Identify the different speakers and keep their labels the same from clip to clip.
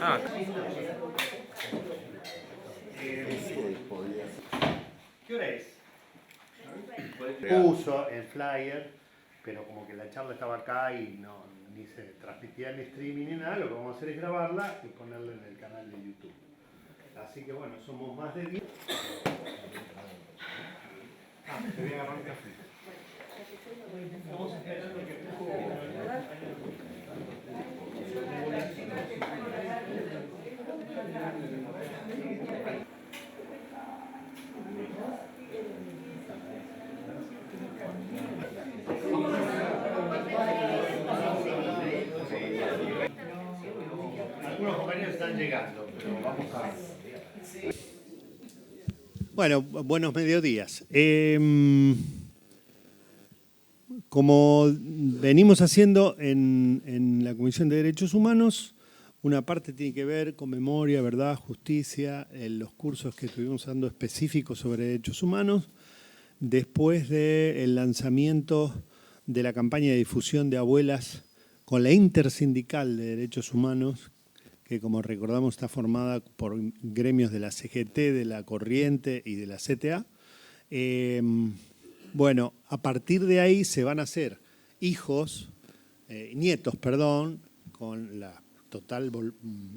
Speaker 1: Ah.
Speaker 2: ¿Qué hora es? Puso el flyer, pero como que la charla estaba acá y no, ni se transmitía en streaming ni nada, lo que vamos a hacer es grabarla y ponerla en el canal de YouTube. Así que bueno, somos más de 10. Te voy a agarrar el café. Estamos esperando que algunos compañeros están llegando, pero vamos a ver. Bueno, buenos mediodías. Como venimos haciendo en la Comisión de Derechos Humanos, una parte tiene que ver con memoria, verdad, justicia, los cursos que estuvimos dando específicos sobre derechos humanos. Después del lanzamiento de la campaña de difusión de abuelas con la Intersindical de Derechos Humanos, que como recordamos está formada por gremios de la CGT, de la Corriente y de la CTA. Bueno, a partir de ahí se van a hacer nietos, con la total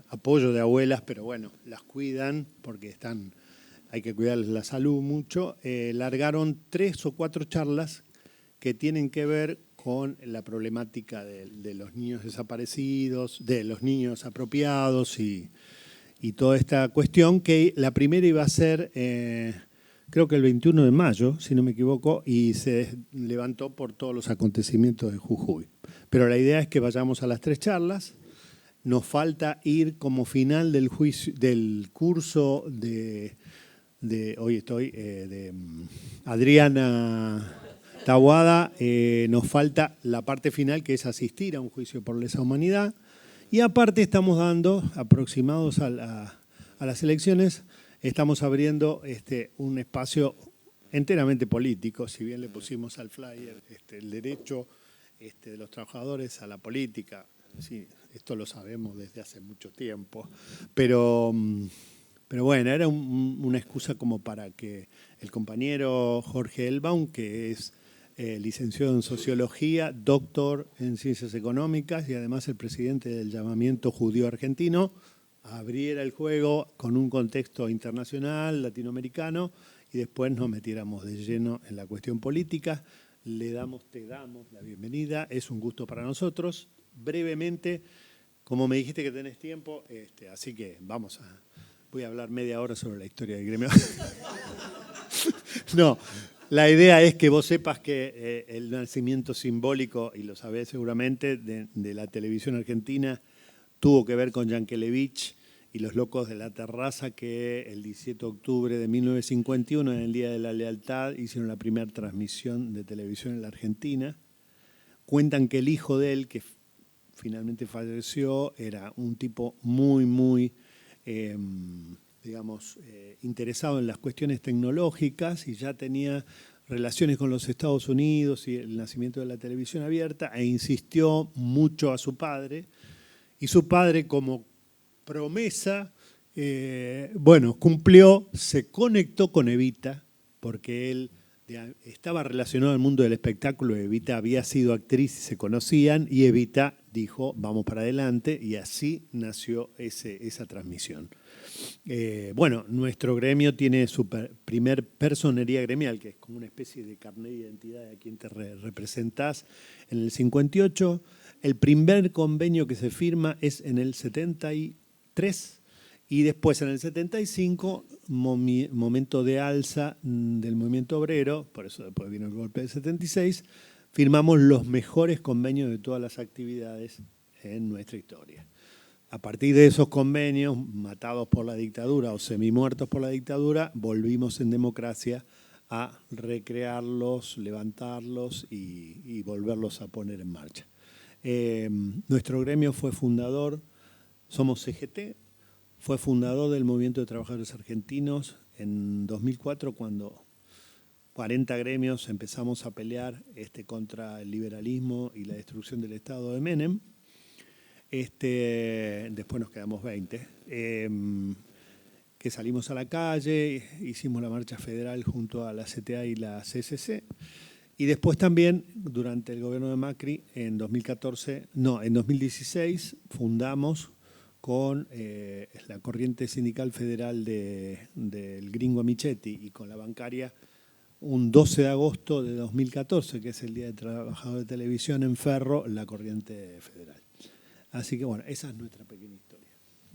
Speaker 2: apoyo de abuelas, pero bueno, las cuidan porque hay que cuidarles la salud mucho. Largaron 3 o 4 charlas que tienen que ver con la problemática de los niños desaparecidos, de los niños apropiados y toda esta cuestión, que la primera iba a ser, creo que el 21 de mayo, si no me equivoco, y se levantó por todos los acontecimientos de Jujuy. Pero la idea es que vayamos a las 3 charlas. Nos falta ir como final del curso de Adriana Taboada. Nos falta la parte final, que es asistir a un juicio por lesa humanidad. Y aparte estamos dando, aproximados a las elecciones, estamos abriendo un espacio enteramente político, si bien le pusimos al flyer el derecho de los trabajadores a la política. Sí, esto lo sabemos desde hace mucho tiempo, pero bueno, era una excusa como para que el compañero Jorge Elbaum, que es licenciado en Sociología, doctor en Ciencias Económicas y además el presidente del Llamamiento Judío Argentino, abriera el juego con un contexto internacional, latinoamericano, y después nos metiéramos de lleno en la cuestión política. Te damos la bienvenida, es un gusto para nosotros. Brevemente, como me dijiste que tenés tiempo, así que voy a hablar media hora sobre la historia del gremio. No, la idea es que vos sepas que el nacimiento simbólico, y lo sabés seguramente, de la televisión argentina tuvo que ver con Yankelevich y los locos de la terraza, que el 17 de octubre de 1951, en el Día de la Lealtad, hicieron la primera transmisión de televisión en la Argentina. Cuentan que el hijo de él, que finalmente falleció, era un tipo muy interesado en las cuestiones tecnológicas y ya tenía relaciones con los Estados Unidos y el nacimiento de la televisión abierta, e insistió mucho a su padre. Y su padre, como promesa, cumplió, se conectó con Evita, porque él estaba relacionado al mundo del espectáculo. Evita había sido actriz y se conocían, y Evita dijo, vamos para adelante, y así nació esa transmisión. Nuestro gremio tiene su primer personería gremial, que es como una especie de carnet de identidad de quien te representás, en el 58. El primer convenio que se firma es en el 73, y después en el 75, momento de alza del movimiento obrero, por eso después vino el golpe del 76, firmamos los mejores convenios de todas las actividades en nuestra historia. A partir de esos convenios, matados por la dictadura o semimuertos por la dictadura, volvimos en democracia a recrearlos, levantarlos y volverlos a poner en marcha. Nuestro gremio fue fundador, somos CGT, fue fundador del Movimiento de Trabajadores Argentinos en 2004 cuando 40 gremios empezamos a pelear contra el liberalismo y la destrucción del Estado de Menem. Después nos quedamos 20. Que salimos a la calle, hicimos la marcha federal junto a la CTA y la CSC. Y después también, durante el gobierno de Macri, en 2016, fundamos con la corriente sindical federal del Gringo Michetti y con la bancaria un 12 de agosto de 2014, que es el Día del Trabajador de Televisión en Ferro, la corriente federal. Así que bueno, esa es nuestra pequeña historia.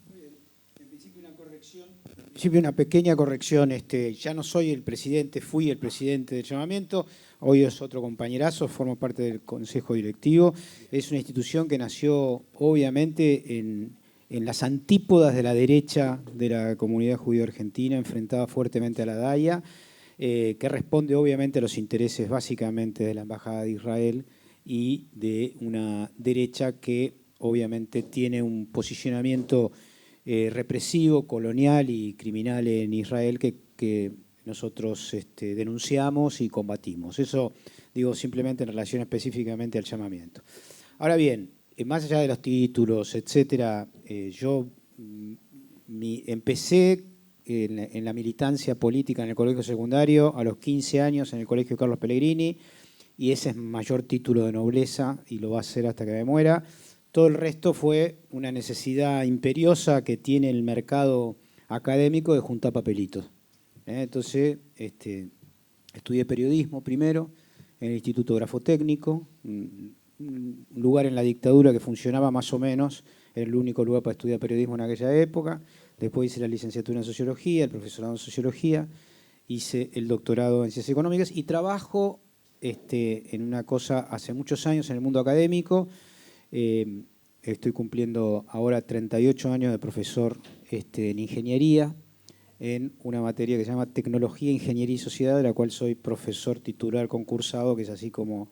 Speaker 1: Muy bien. En principio una corrección. En principio una pequeña corrección. Ya no soy el presidente, fui el presidente del llamamiento. Hoy es otro compañerazo, formo parte del Consejo Directivo. Es una institución que nació obviamente en las antípodas de la derecha de la comunidad judía argentina, enfrentada fuertemente a la DAIA, que responde obviamente a los intereses básicamente de la Embajada de Israel y de una derecha que obviamente tiene un posicionamiento represivo, colonial y criminal en Israel que nosotros denunciamos y combatimos. Eso digo simplemente en relación específicamente al llamamiento. Ahora bien, más allá de los títulos, etcétera, yo empecé en la militancia política en el colegio secundario a los 15 años en el colegio Carlos Pellegrini, y ese es mi mayor título de nobleza y lo va a ser hasta que me muera. Todo el resto fue una necesidad imperiosa que tiene el mercado académico de juntar papelitos. Entonces, estudié periodismo primero en el Instituto Grafotécnico, un lugar en la dictadura que funcionaba más o menos, era el único lugar para estudiar periodismo en aquella época. Después hice la licenciatura en Sociología, el profesorado en Sociología, hice el doctorado en Ciencias Económicas y trabajo en una cosa hace muchos años en el mundo académico. Estoy cumpliendo ahora 38 años de profesor en ingeniería, en una materia que se llama Tecnología, Ingeniería y Sociedad, de la cual soy profesor titular concursado, que es así como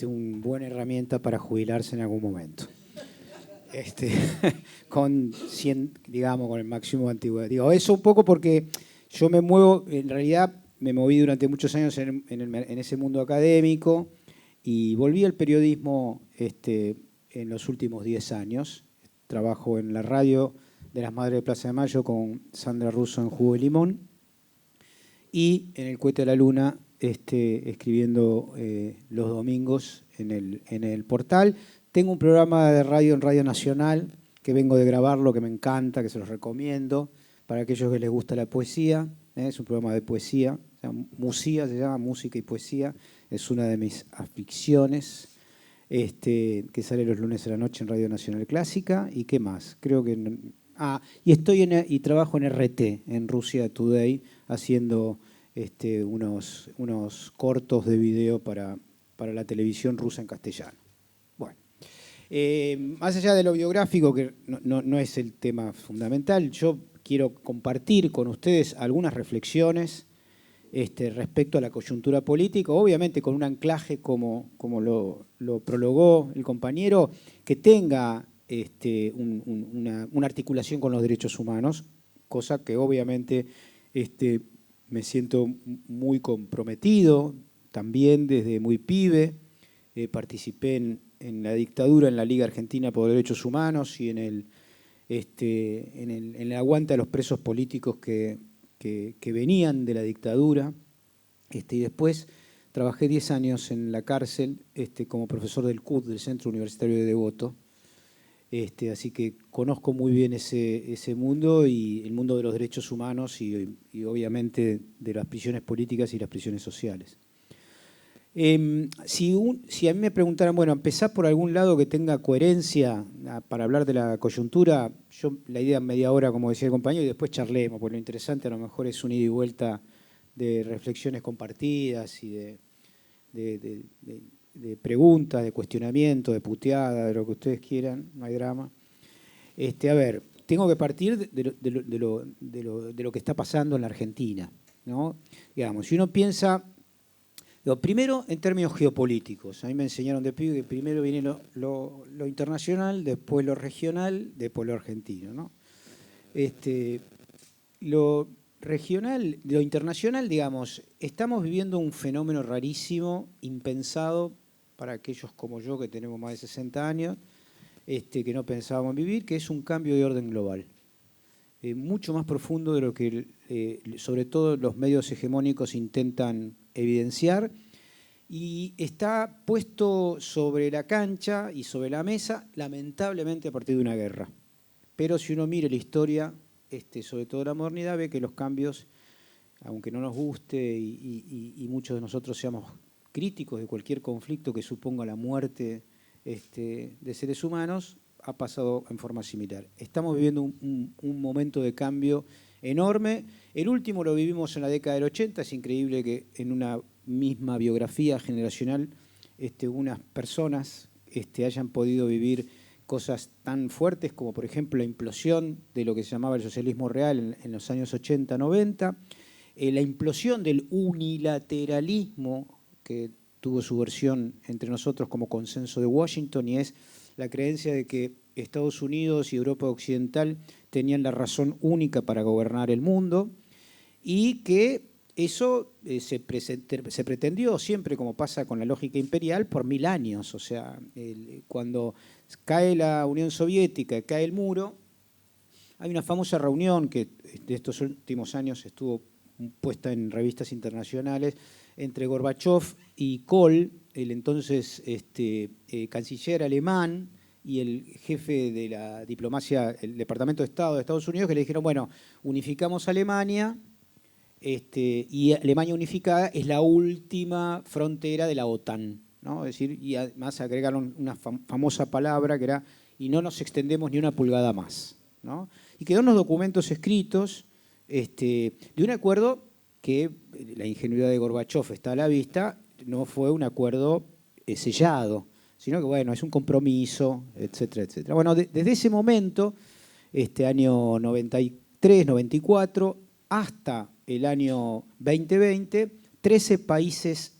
Speaker 1: una buena herramienta para jubilarse en algún momento. Con 100, digamos, con el máximo de antigüedad. Digo eso un poco porque yo me muevo, en realidad me moví durante muchos años en ese mundo académico y volví al periodismo en los últimos 10 años. Trabajo en la radio de las Madres de Plaza de Mayo con Sandra Russo en Jugo de Limón y en el Cohete de la Luna escribiendo los domingos en el portal. Tengo un programa de radio en Radio Nacional que vengo de grabarlo, que me encanta, que se los recomiendo para aquellos que les gusta la poesía. Es un programa de poesía, Musía se llama, Música y Poesía. Es una de mis aficiones, que sale los lunes a la noche en Radio Nacional Clásica. ¿Y qué más? Creo que... y trabajo en RT, en Rusia Today, haciendo unos cortos de video para la televisión rusa en castellano. Bueno, más allá de lo biográfico, que no es el tema fundamental, yo quiero compartir con ustedes algunas reflexiones respecto a la coyuntura política, obviamente con un anclaje como lo prologó el compañero, que tenga una articulación con los derechos humanos, cosa que obviamente me siento muy comprometido, también desde muy pibe. Participé en la dictadura, en la Liga Argentina por Derechos Humanos y en el aguante a los presos políticos que venían de la dictadura. Y después trabajé 10 años en la cárcel como profesor del CUT, del Centro Universitario de Devoto. Así que conozco muy bien ese mundo y el mundo de los derechos humanos y obviamente de las prisiones políticas y las prisiones sociales. Si a mí me preguntaran, bueno, empezar por algún lado que tenga coherencia para hablar de la coyuntura, la idea media hora, como decía el compañero, y después charlemos, porque lo interesante a lo mejor es un ida y vuelta de reflexiones compartidas y de preguntas, de cuestionamiento, de puteada, de lo que ustedes quieran, no hay drama. A ver, tengo que partir de lo que está pasando en la Argentina, ¿no? Digamos, si uno piensa, primero en términos geopolíticos, a mí me enseñaron de pibe que primero viene lo internacional, después lo regional, después lo argentino, ¿no? regional, de lo internacional, digamos, estamos viviendo un fenómeno rarísimo, impensado para aquellos como yo que tenemos más de 60 años, que no pensábamos vivir, que es un cambio de orden global. Mucho más profundo de lo que sobre todo los medios hegemónicos intentan evidenciar, y está puesto sobre la cancha y sobre la mesa, lamentablemente a partir de una guerra. Pero si uno mira la historia, sobre todo la modernidad, ve que los cambios, aunque no nos guste y muchos de nosotros seamos críticos de cualquier conflicto que suponga la muerte de seres humanos, ha pasado en forma similar. Estamos viviendo un momento de cambio enorme. El último lo vivimos en la década del 80. Es increíble que en una misma biografía generacional unas personas hayan podido vivir cosas tan fuertes como, por ejemplo, la implosión de lo que se llamaba el socialismo real en los años 80-90, la implosión del unilateralismo, que tuvo su versión entre nosotros como consenso de Washington, y es la creencia de que Estados Unidos y Europa Occidental tenían la razón única para gobernar el mundo, y que eso se pretendió siempre, como pasa con la lógica imperial, por 1000 años. O sea, cuando cae la Unión Soviética, cae el muro, hay una famosa reunión que de estos últimos años estuvo puesta en revistas internacionales entre Gorbachev y Kohl, el entonces canciller alemán y el jefe de la diplomacia, el Departamento de Estado de Estados Unidos, que le dijeron, bueno, unificamos Alemania, y Alemania unificada es la última frontera de la OTAN, ¿no? Es decir, y además agregaron una famosa palabra que era, y no nos extendemos ni una pulgada más, ¿no? Y quedó en los documentos escritos de un acuerdo que la ingenuidad de Gorbachev está a la vista, no fue un acuerdo sellado, sino que, bueno, es un compromiso, etcétera, etcétera. Bueno, desde ese momento, año 93, 94, hasta el año 2020, 13 países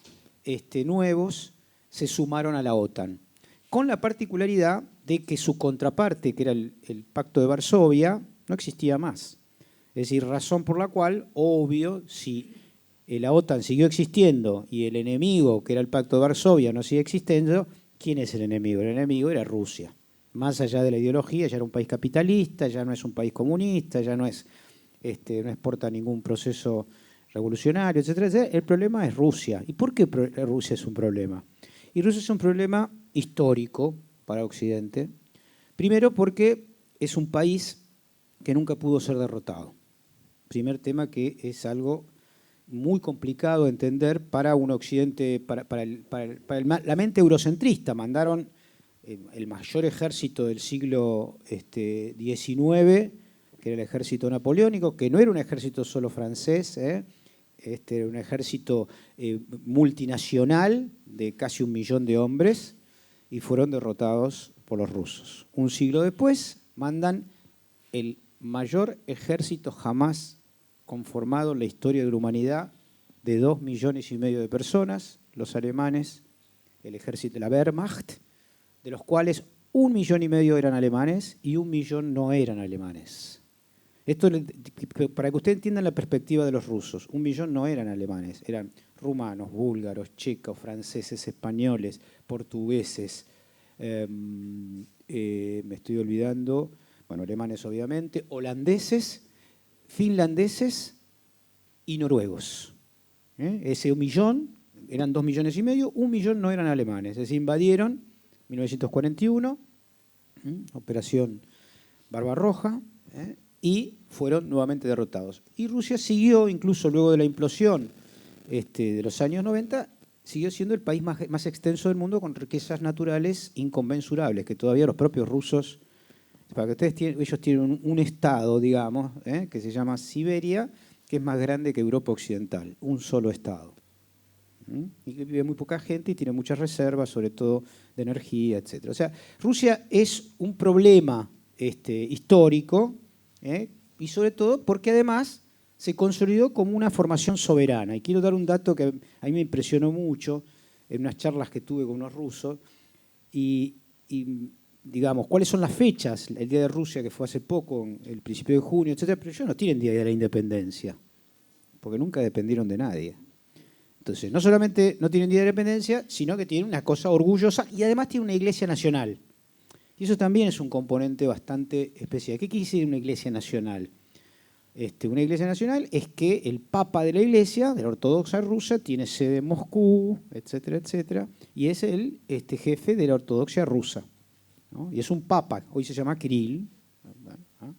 Speaker 1: nuevos se sumaron a la OTAN, con la particularidad de que su contraparte, que era el Pacto de Varsovia, no existía más. Es decir, razón por la cual, obvio, si la OTAN siguió existiendo y el enemigo, que era el Pacto de Varsovia, no sigue existiendo, ¿quién es el enemigo? El enemigo era Rusia. Más allá de la ideología, ya era un país capitalista, ya no es un país comunista, ya no no exporta ningún proceso revolucionario, etcétera, etcétera. El problema es Rusia. ¿Y por qué Rusia es un problema? Y Rusia es un problema histórico para Occidente. Primero porque es un país que nunca pudo ser derrotado. Primer tema, que es algo muy complicado de entender para un Occidente, para la mente eurocentrista. Mandaron el mayor ejército del siglo XIX, que era el ejército napoleónico, que no era un ejército solo francés, era un ejército multinacional de casi 1 millón de hombres, y fueron derrotados por los rusos. Un siglo después mandan el mayor ejército jamás conformado en la historia de la humanidad, de 2,5 millones de personas, los alemanes, el ejército de la Wehrmacht, de los cuales 1,5 millones eran alemanes y 1 millón no eran alemanes. Esto, para que ustedes entiendan la perspectiva de los rusos, 1 millón no eran alemanes, eran rumanos, búlgaros, checos, franceses, españoles, portugueses, me estoy olvidando, bueno, alemanes obviamente, holandeses, finlandeses y noruegos. Ese 1 millón, eran 2,5 millones, 1 millón no eran alemanes, es decir, invadieron en 1941, Operación Barbarroja, y fueron nuevamente derrotados. Y Rusia siguió, incluso luego de la implosión de los años 90, siguió siendo el país más extenso del mundo, con riquezas naturales inconmensurables, que todavía los propios rusos, para que ustedes ellos tienen un estado, digamos, que se llama Siberia, que es más grande que Europa Occidental, un solo estado. Y que vive muy poca gente y tiene muchas reservas, sobre todo de energía, etc. O sea, Rusia es un problema histórico, y sobre todo porque además se consolidó como una formación soberana. Y quiero dar un dato que a mí me impresionó mucho en unas charlas que tuve con unos rusos, y digamos, ¿cuáles son las fechas? El Día de Rusia, que fue hace poco, el principio de junio, etcétera, pero ellos no tienen Día de la Independencia. porque nunca dependieron de nadie. Entonces, no solamente no tienen día de independencia, sino que tienen una cosa orgullosa y además tienen una iglesia nacional. Y eso también es un componente bastante especial. ¿Qué quiere decir una iglesia nacional? Una iglesia nacional es que el papa de la iglesia, de la ortodoxa rusa, tiene sede en Moscú, etcétera, etcétera, y es el jefe de la ortodoxia rusa, ¿no? Y es un papa, hoy se llama Kirill, ¿no?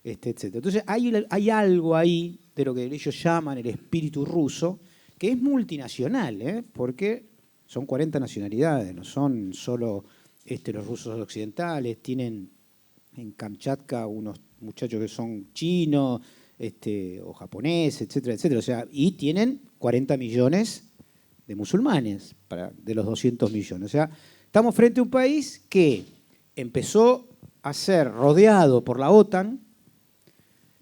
Speaker 1: Etcétera. Entonces hay algo ahí de lo que ellos llaman el espíritu ruso, que es multinacional, porque son 40 nacionalidades, no son solo los rusos occidentales, tienen en Kamchatka unos muchachos que son chinos o japoneses, etcétera, etcétera. O sea, y tienen 40 millones de musulmanes de los 200 millones. O sea, estamos frente a un país que empezó a ser rodeado por la OTAN.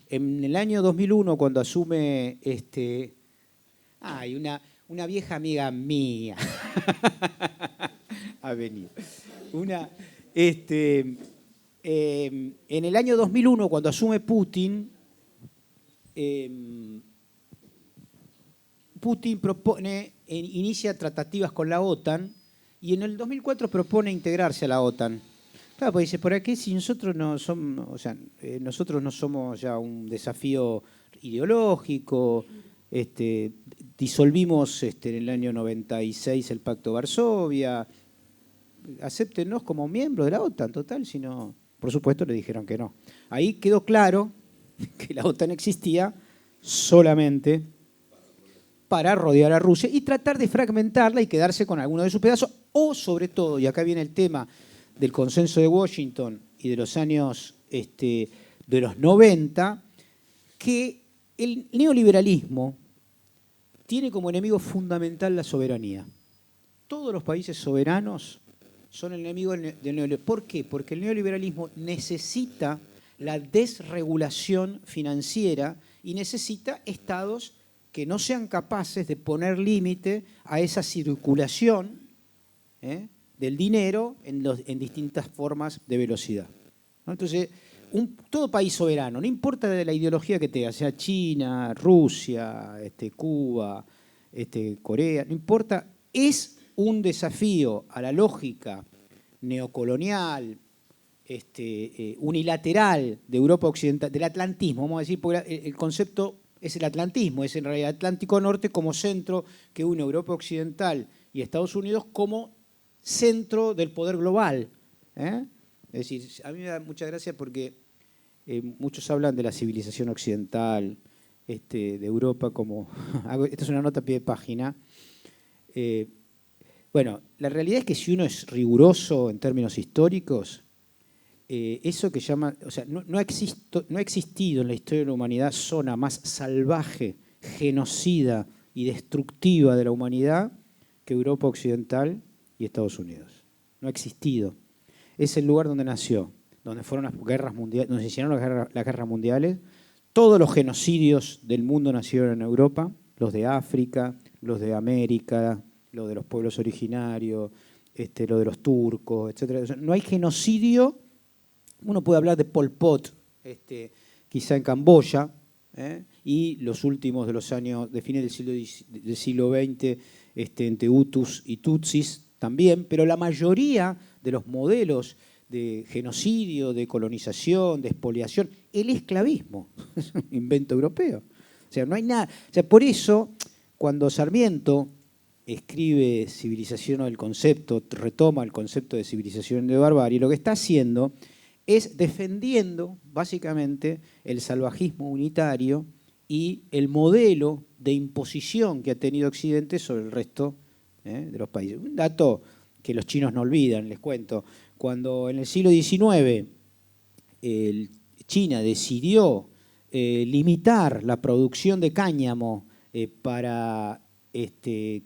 Speaker 1: En el año 2001, cuando asume una vieja amiga mía ha venido. En el año 2001, cuando asume Putin, Putin inicia tratativas con la OTAN y en el 2004 propone integrarse a la OTAN. Claro, pues dice, ¿por qué si nosotros no somos ya un desafío ideológico? Disolvimos en el año 96 el Pacto de Varsovia, acéptenos como miembro de la OTAN, total, si no... Por supuesto le dijeron que no. Ahí quedó claro que la OTAN existía solamente para rodear a Rusia y tratar de fragmentarla y quedarse con alguno de sus pedazos, o sobre todo, y acá viene el tema del consenso de Washington y de los años de los 90, que el neoliberalismo tiene como enemigo fundamental la soberanía. Todos los países soberanos son el enemigo del neoliberalismo. ¿Por qué? Porque el neoliberalismo necesita la desregulación financiera y necesita estados que no sean capaces de poner límite a esa circulación del dinero en distintas formas de velocidad, ¿no? Entonces, todo país soberano, no importa de la ideología que tenga, sea China, Rusia, Cuba, Corea, no importa, es un desafío a la lógica neocolonial, unilateral de Europa Occidental, del atlantismo, vamos a decir, porque el concepto es el atlantismo, es en realidad el Atlántico Norte como centro que une Europa Occidental y Estados Unidos como centro del poder global. Es decir, a mí me da mucha gracia porque muchos hablan de la civilización occidental, de Europa como... Esta es una nota a pie de página. Bueno, la realidad es que si uno es riguroso en términos históricos, eso que llama, o sea, no ha existido en la historia de la humanidad zona más salvaje, genocida y destructiva de la humanidad que Europa Occidental y Estados Unidos. No ha existido. Es el lugar donde nació, donde fueron las guerras mundiales, donde se hicieron las guerras mundiales. Todos los genocidios del mundo nacieron en Europa, los de África, los de América, lo de los pueblos originarios, lo de los turcos, etc. O sea, no hay genocidio. Uno puede hablar de Pol Pot, quizá en Camboya, y los últimos de los años, de fines del siglo XX, entre Hutus y Tutsis también, pero la mayoría de los modelos de genocidio, de colonización, de expoliación, el esclavismo, es un invento europeo. O sea, no hay nada. O sea, por eso, cuando Sarmiento escribe Civilización o el concepto, retoma el concepto de civilización de barbarie, lo que está haciendo es defendiendo básicamente el salvajismo unitario y el modelo de imposición que ha tenido Occidente sobre el resto de los países. Un dato que los chinos no olvidan, les cuento. Cuando en el siglo XIX China decidió limitar la producción de cáñamo para que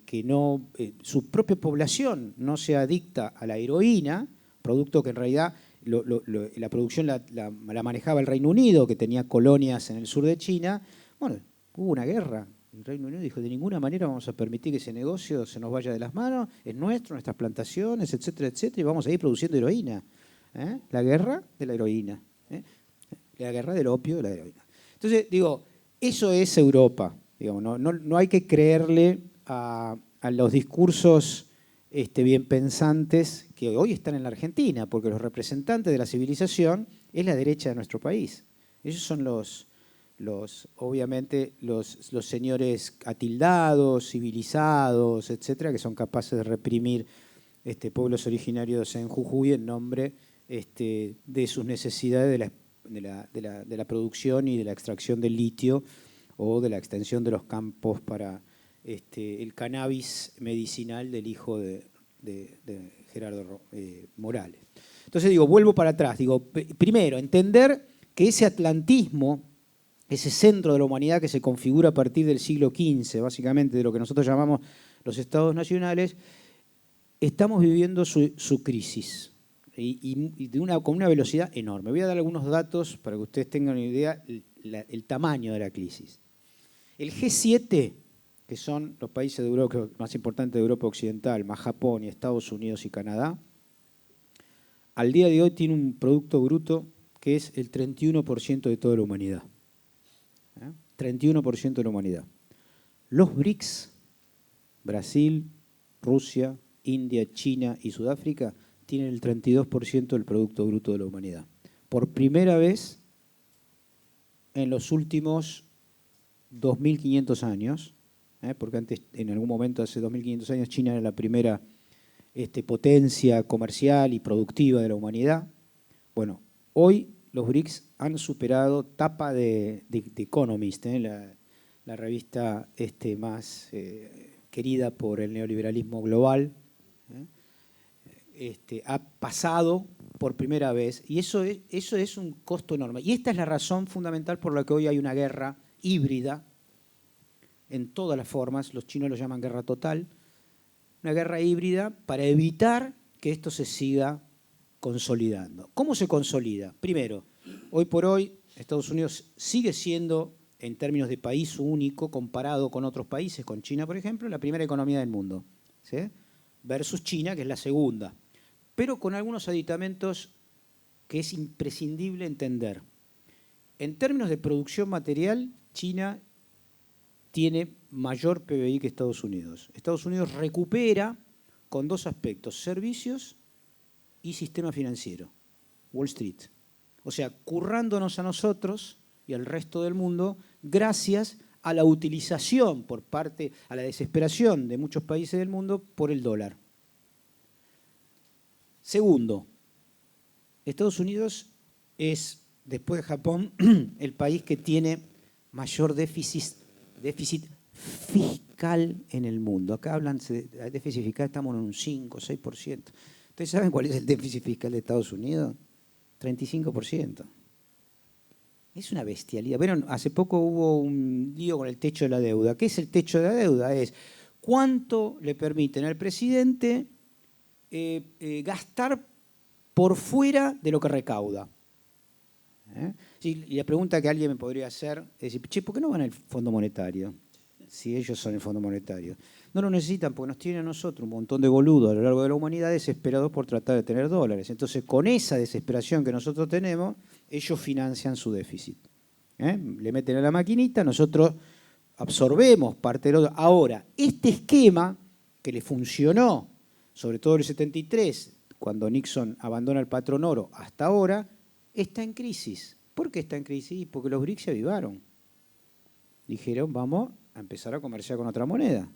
Speaker 1: su propia población no sea adicta a la heroína, producto que en realidad la producción la manejaba el Reino Unido, que tenía colonias en el sur de China. Bueno, hubo una guerra. El Reino Unido dijo, de ninguna manera vamos a permitir que ese negocio se nos vaya de las manos, es nuestro, nuestras plantaciones, etcétera, etcétera, y vamos a ir produciendo heroína. La guerra de la heroína. La guerra del opio de la heroína. Entonces, digo, eso es Europa. Digamos, no hay que creerle a los discursos bien pensantes que hoy están en la Argentina, porque los representantes de la civilización es la derecha de nuestro país. Ellos son obviamente los señores atildados, civilizados, etcétera, que son capaces de reprimir pueblos originarios en Jujuy en nombre de sus necesidades de la producción y de la extracción del litio o de la extensión de los campos para el cannabis medicinal del hijo de Gerardo Morales. Entonces vuelvo para atrás. Primero, entender que ese atlantismo, ese centro de la humanidad que se configura a partir del siglo XV, básicamente de lo que nosotros llamamos los estados nacionales, estamos viviendo su crisis y con una velocidad enorme. Voy a dar algunos datos para que ustedes tengan una idea el tamaño de la crisis. El G7, que son los países de Europa más importantes de Europa Occidental, más Japón y Estados Unidos y Canadá, al día de hoy tiene un Producto Bruto que es el 31% de toda la humanidad. 31% de la humanidad. Los BRICS, Brasil, Rusia, India, China y Sudáfrica, tienen el 32% del Producto Bruto de la humanidad. Por primera vez en los últimos 2.500 años, porque antes, en algún momento, hace 2.500 años, China era la primera potencia comercial y productiva de la humanidad. Bueno, hoy los BRICS han superado, tapa de Economist, la revista más querida por el neoliberalismo global, ha pasado por primera vez, y eso es un costo enorme. Y esta es la razón fundamental por la que hoy hay una guerra híbrida en todas las formas, los chinos lo llaman guerra total, una guerra híbrida para evitar que esto se siga consolidando. ¿Cómo se consolida? Primero, hoy por hoy Estados Unidos sigue siendo, en términos de país único, comparado con otros países, con China por ejemplo, la primera economía del mundo, ¿sí? Versus China, que es la segunda, pero con algunos aditamentos que es imprescindible entender. En términos de producción material, China tiene mayor PBI que Estados Unidos. Estados Unidos recupera con dos aspectos, servicios y sistema financiero, Wall Street. O sea, currándonos a nosotros y al resto del mundo gracias a la utilización por parte, a la desesperación de muchos países del mundo por el dólar. Segundo, Estados Unidos es, después de Japón, el país que tiene mayor déficit fiscal en el mundo. Acá hablan de déficit fiscal, estamos en un 5 o 6%. ¿Ustedes saben cuál es el déficit fiscal de Estados Unidos? 35%. Es una bestialidad. Bueno, hace poco hubo un lío con el techo de la deuda. ¿Qué es el techo de la deuda? Es cuánto le permiten al presidente gastar por fuera de lo que recauda. Sí, y la pregunta que alguien me podría hacer es decir, che, ¿por qué no van al Fondo Monetario? Si ellos son el Fondo Monetario. No lo necesitan porque nos tienen a nosotros un montón de boludos a lo largo de la humanidad desesperados por tratar de tener dólares. Entonces, con esa desesperación que nosotros tenemos, ellos financian su déficit. Le meten a la maquinita, nosotros absorbemos parte de lo... Ahora, este esquema que le funcionó, sobre todo en el 73, cuando Nixon abandona el patrón oro, hasta ahora, está en crisis. ¿Por qué está en crisis? Porque los BRICS se avivaron. Dijeron, vamos a empezar a comerciar con otra moneda.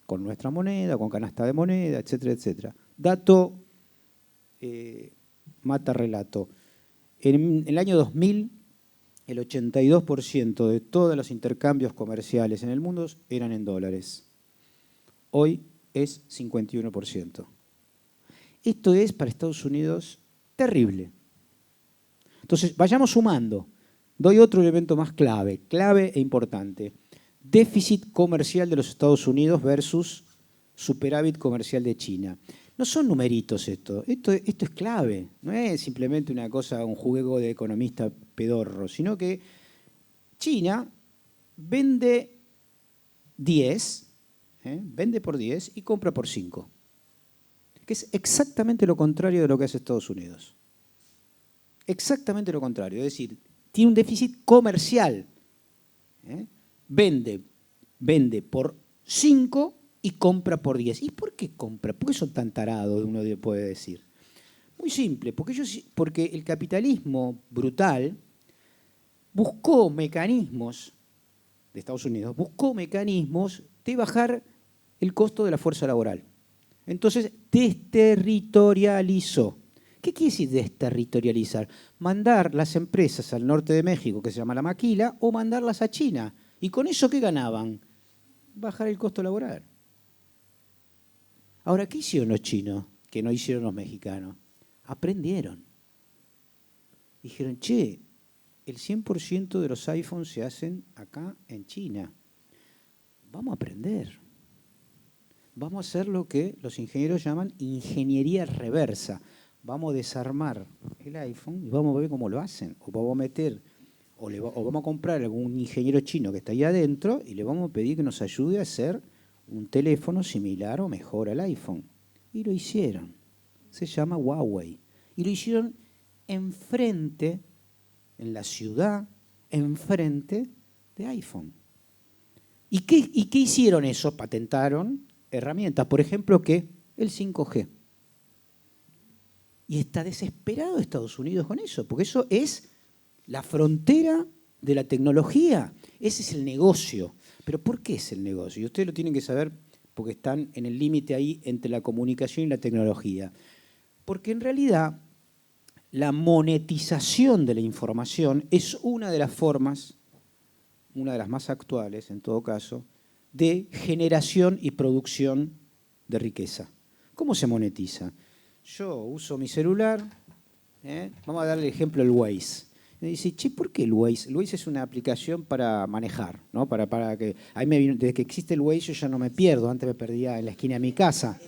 Speaker 1: Con nuestra moneda, con canasta de moneda, etcétera, etcétera. Dato mata relato. En el año 2000, el 82% de todos los intercambios comerciales en el mundo eran en dólares. Hoy es 51%. Esto es para Estados Unidos terrible. Entonces, vayamos sumando. Doy otro elemento más clave e importante. Déficit comercial de los Estados Unidos versus superávit comercial de China. No son numeritos esto es clave. No es simplemente una cosa, un juego de economista pedorro, sino que China vende 10, vende por 10 y compra por 5. Que es exactamente lo contrario de lo que hace Estados Unidos. Exactamente lo contrario, es decir, tiene un déficit comercial. Vende vende por 5 y compra por 10. ¿Y por qué compra? ¿Por qué son tan tarados, uno puede decir? Muy simple, porque el capitalismo brutal buscó mecanismos de Estados Unidos, buscó mecanismos de bajar el costo de la fuerza laboral. Entonces, desterritorializó. ¿Qué quiere decir desterritorializar? Mandar las empresas al norte de México, que se llama la maquila, o mandarlas a China. ¿Y con eso qué ganaban? Bajar el costo laboral. Ahora, ¿qué hicieron los chinos que no hicieron los mexicanos? Aprendieron. Dijeron, che, el 100% de los iPhones se hacen acá en China. Vamos a aprender. Vamos a hacer lo que los ingenieros llaman ingeniería reversa. Vamos a desarmar el iPhone y vamos a ver cómo lo hacen. O vamos a meter, o vamos a comprar a algún ingeniero chino que está ahí adentro y le vamos a pedir que nos ayude a hacer un teléfono similar o mejor al iPhone. Y lo hicieron. Se llama Huawei. Y lo hicieron enfrente, en la ciudad, enfrente de iPhone. ¿Y qué hicieron eso? Patentaron herramientas. Por ejemplo, ¿qué? El 5G. Y está desesperado Estados Unidos con eso, porque eso es la frontera de la tecnología. Ese es el negocio. ¿Pero por qué es el negocio? Y ustedes lo tienen que saber porque están en el límite ahí entre la comunicación y la tecnología. Porque en realidad la monetización de la información es una de las formas, una de las más actuales en todo caso, de generación y producción de riqueza. ¿Cómo se monetiza? Yo uso mi celular, vamos a darle el ejemplo del Waze. Me dice, che, ¿por qué el Waze? El Waze es una aplicación para manejar, ¿no? Para que, ahí desde que existe el Waze yo ya no me pierdo, antes me perdía en la esquina de mi casa.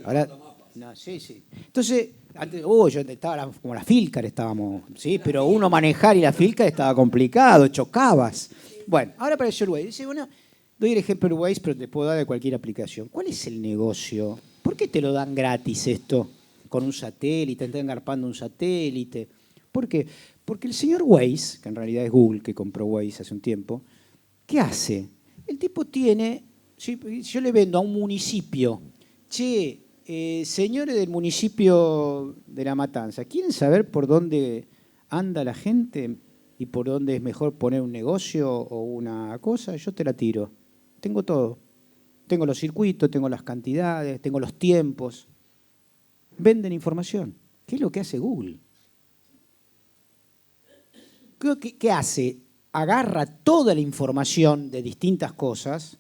Speaker 1: Ahora, no, sí. Entonces, antes, yo estaba como la Filcar estábamos, sí, pero uno manejar y la Filcar estaba complicado, chocabas. Bueno, ahora apareció el Waze. Dice, bueno, doy el ejemplo del Waze, pero te puedo dar de cualquier aplicación. ¿Cuál es el negocio? ¿Por qué te lo dan gratis esto? Con un satélite, están engarpando un satélite. ¿Por qué? Porque el señor Waze, que en realidad es Google que compró Waze hace un tiempo, ¿qué hace? El tipo tiene, yo le vendo a un municipio, che, señores del municipio de La Matanza, ¿quieren saber por dónde anda la gente y por dónde es mejor poner un negocio o una cosa? Yo te la tiro. Tengo todo. Tengo los circuitos, tengo las cantidades, tengo los tiempos. Venden información. ¿Qué es lo que hace Google? ¿Qué hace? Agarra toda la información de distintas cosas.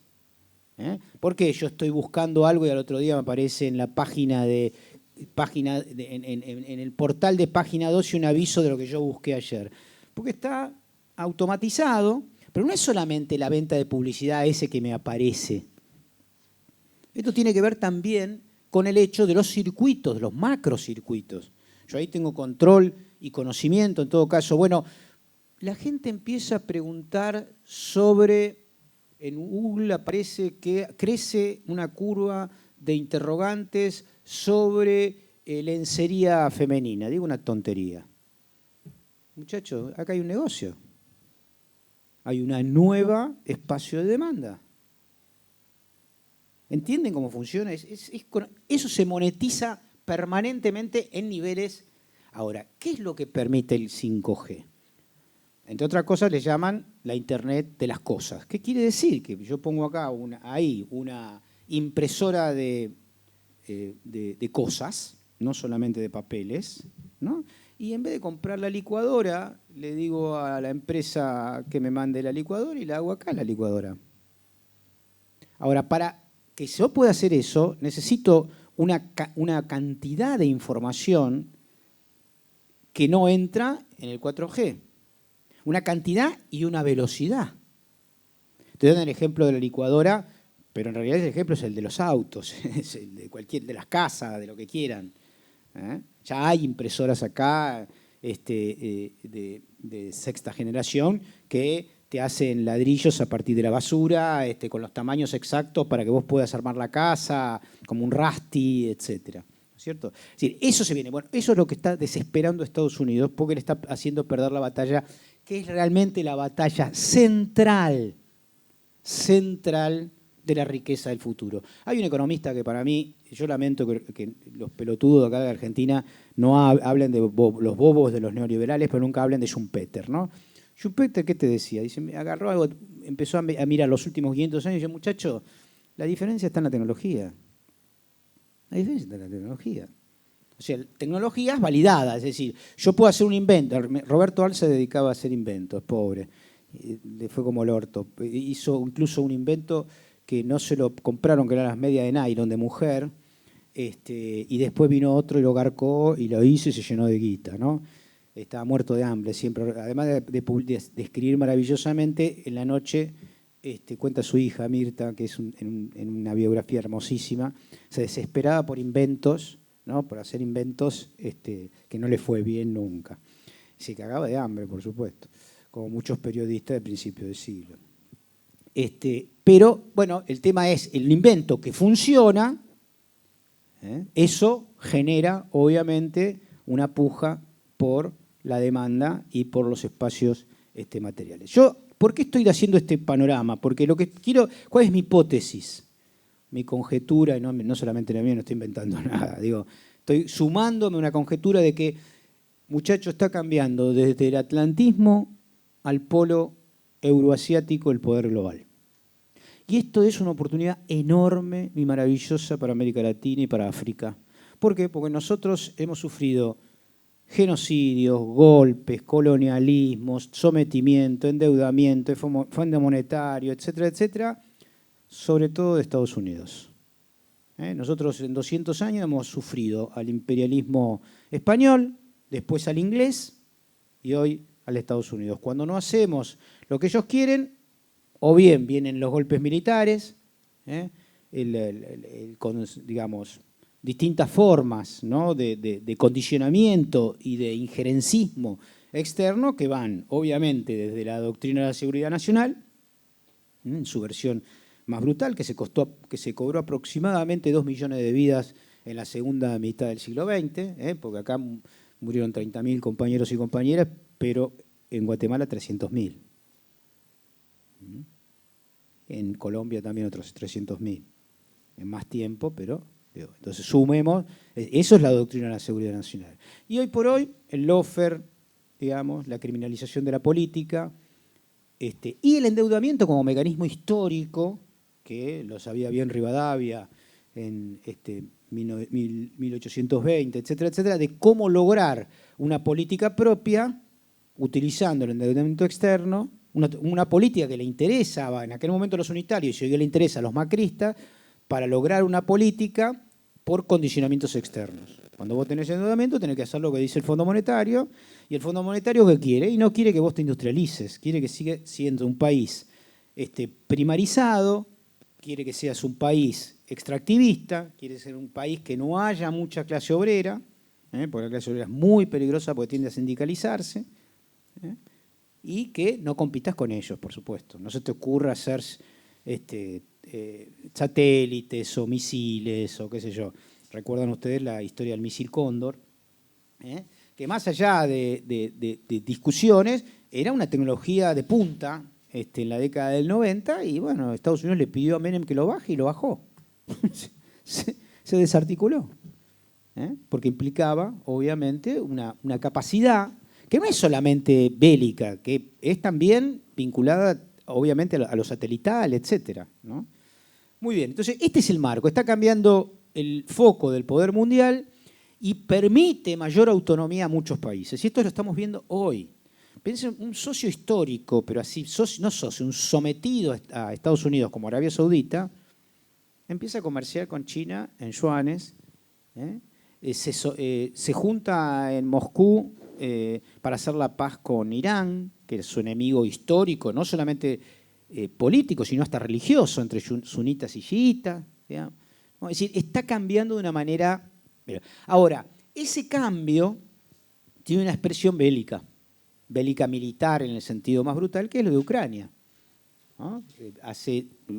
Speaker 1: Porque yo estoy buscando algo y al otro día me aparece en la en el portal de página 12 un aviso de lo que yo busqué ayer. Porque está automatizado, pero no es solamente la venta de publicidad ese que me aparece. Esto tiene que ver también con el hecho de los circuitos, de los macrocircuitos. Yo ahí tengo control y conocimiento, en todo caso. Bueno, la gente empieza a preguntar sobre, en Google aparece que crece una curva de interrogantes sobre lencería femenina. Digo una tontería. Muchachos, acá hay un negocio. Hay una nueva espacio de demanda. ¿Entienden cómo funciona? Eso se monetiza permanentemente en niveles. Ahora, ¿qué es lo que permite el 5G? Entre otras cosas le llaman la Internet de las cosas. ¿Qué quiere decir? Que yo pongo acá una impresora de cosas, no solamente de papeles, ¿no? Y en vez de comprar la licuadora, le digo a la empresa que me mande la licuadora y la hago acá la licuadora. Ahora, para que yo pueda hacer eso, necesito una cantidad de información que no entra en el 4G. Una cantidad y una velocidad. Te doy el ejemplo de la licuadora, pero en realidad el ejemplo es el de los autos, es el de las casas, de lo que quieran. Ya hay impresoras acá de sexta generación que te hacen ladrillos a partir de la basura, con los tamaños exactos para que vos puedas armar la casa, como un Rusty, etcétera. ¿No es cierto? Es decir, eso se viene. Bueno, eso es lo que está desesperando a Estados Unidos porque le está haciendo perder la batalla, que es realmente la batalla central central de la riqueza del futuro. Hay un economista que para mí, yo lamento que los pelotudos de acá de Argentina no hablen de los bobos de los neoliberales, pero nunca hablen de Schumpeter, ¿no? Schumpeter, ¿qué te decía? Dice, agarró algo, empezó a mirar los últimos 500 años y dice, muchacho, la diferencia está en la tecnología. La diferencia está en la tecnología. O sea, tecnologías validadas, es decir, yo puedo hacer un invento. Roberto Al se dedicaba a hacer inventos, pobre. Le fue como el orto. Hizo incluso un invento que no se lo compraron, que eran las medias de nylon de mujer, y después vino otro y lo garcó y lo hizo y se llenó de guita, ¿no? Estaba muerto de hambre siempre. Además de escribir maravillosamente, en la noche cuenta su hija Mirta, que es en una biografía hermosísima, se desesperaba por inventos, ¿no? Por hacer inventos que no le fue bien nunca. Se cagaba de hambre, por supuesto, como muchos periodistas de principio de siglo. Pero, bueno, el tema es el invento que funciona, eso genera, obviamente, una puja por la demanda y por los espacios materiales. Yo, ¿por qué estoy haciendo este panorama? Porque lo que quiero, ¿cuál es mi hipótesis? Mi conjetura, y no solamente la mía, no estoy inventando nada, digo, estoy sumándome a una conjetura de que, muchacho, está cambiando desde el atlantismo al polo euroasiático el poder global. Y esto es una oportunidad enorme y maravillosa para América Latina y para África. ¿Por qué? Porque nosotros hemos sufrido genocidios, golpes, colonialismos, sometimiento, endeudamiento, fondo monetario, etcétera, etcétera, sobre todo de Estados Unidos. Nosotros en 200 años hemos sufrido al imperialismo español, después al inglés y hoy al Estados Unidos. Cuando no hacemos lo que ellos quieren, o bien vienen los golpes militares, con, digamos, distintas formas, ¿no? de condicionamiento y de injerencismo externo que van, obviamente, desde la doctrina de la seguridad nacional, en su versión más brutal, que se cobró aproximadamente 2 millones de vidas en la segunda mitad del siglo XX, porque acá murieron 30.000 compañeros y compañeras, pero en Guatemala 300.000. En Colombia también otros 300.000. En más tiempo, pero... Entonces sumemos, eso es la doctrina de la seguridad nacional. Y hoy por hoy, el lawfare, digamos, la criminalización de la política, y el endeudamiento como mecanismo histórico, que lo sabía bien Rivadavia en 1820, etcétera, etcétera, de cómo lograr una política propia utilizando el endeudamiento externo, una política que le interesaba en aquel momento a los unitarios y hoy le interesa a los macristas, para lograr una política por condicionamientos externos. Cuando vos tenés endeudamiento, tenés que hacer lo que dice el Fondo Monetario, y el Fondo Monetario ¿qué quiere? Y no quiere que vos te industrialices, quiere que siga siendo un país primarizado, quiere que seas un país extractivista, quiere ser un país que no haya mucha clase obrera, porque la clase obrera es muy peligrosa porque tiende a sindicalizarse, y que no compitas con ellos, por supuesto. No se te ocurra hacer satélites o misiles o qué sé yo. ¿Recuerdan ustedes la historia del misil Cóndor? Que más allá de discusiones, era una tecnología de punta en la década del 90 y bueno, Estados Unidos le pidió a Menem que lo baje y lo bajó. se desarticuló. Porque implicaba, obviamente, una capacidad que no es solamente bélica, que es también vinculada, obviamente, a lo satelital, etcétera, ¿no? Muy bien, entonces este es el marco. Está cambiando el foco del poder mundial y permite mayor autonomía a muchos países. Y esto lo estamos viendo hoy. Piensen, un socio histórico, pero así, no socio, un sometido a Estados Unidos como Arabia Saudita, empieza a comerciar con China en yuanes, se junta en Moscú para hacer la paz con Irán, que es su enemigo histórico, no solamente político, sino hasta religioso, entre sunitas y chiitas. Es decir, está cambiando de una manera... Ahora, ese cambio tiene una expresión bélica militar en el sentido más brutal, que es lo de Ucrania, ¿no?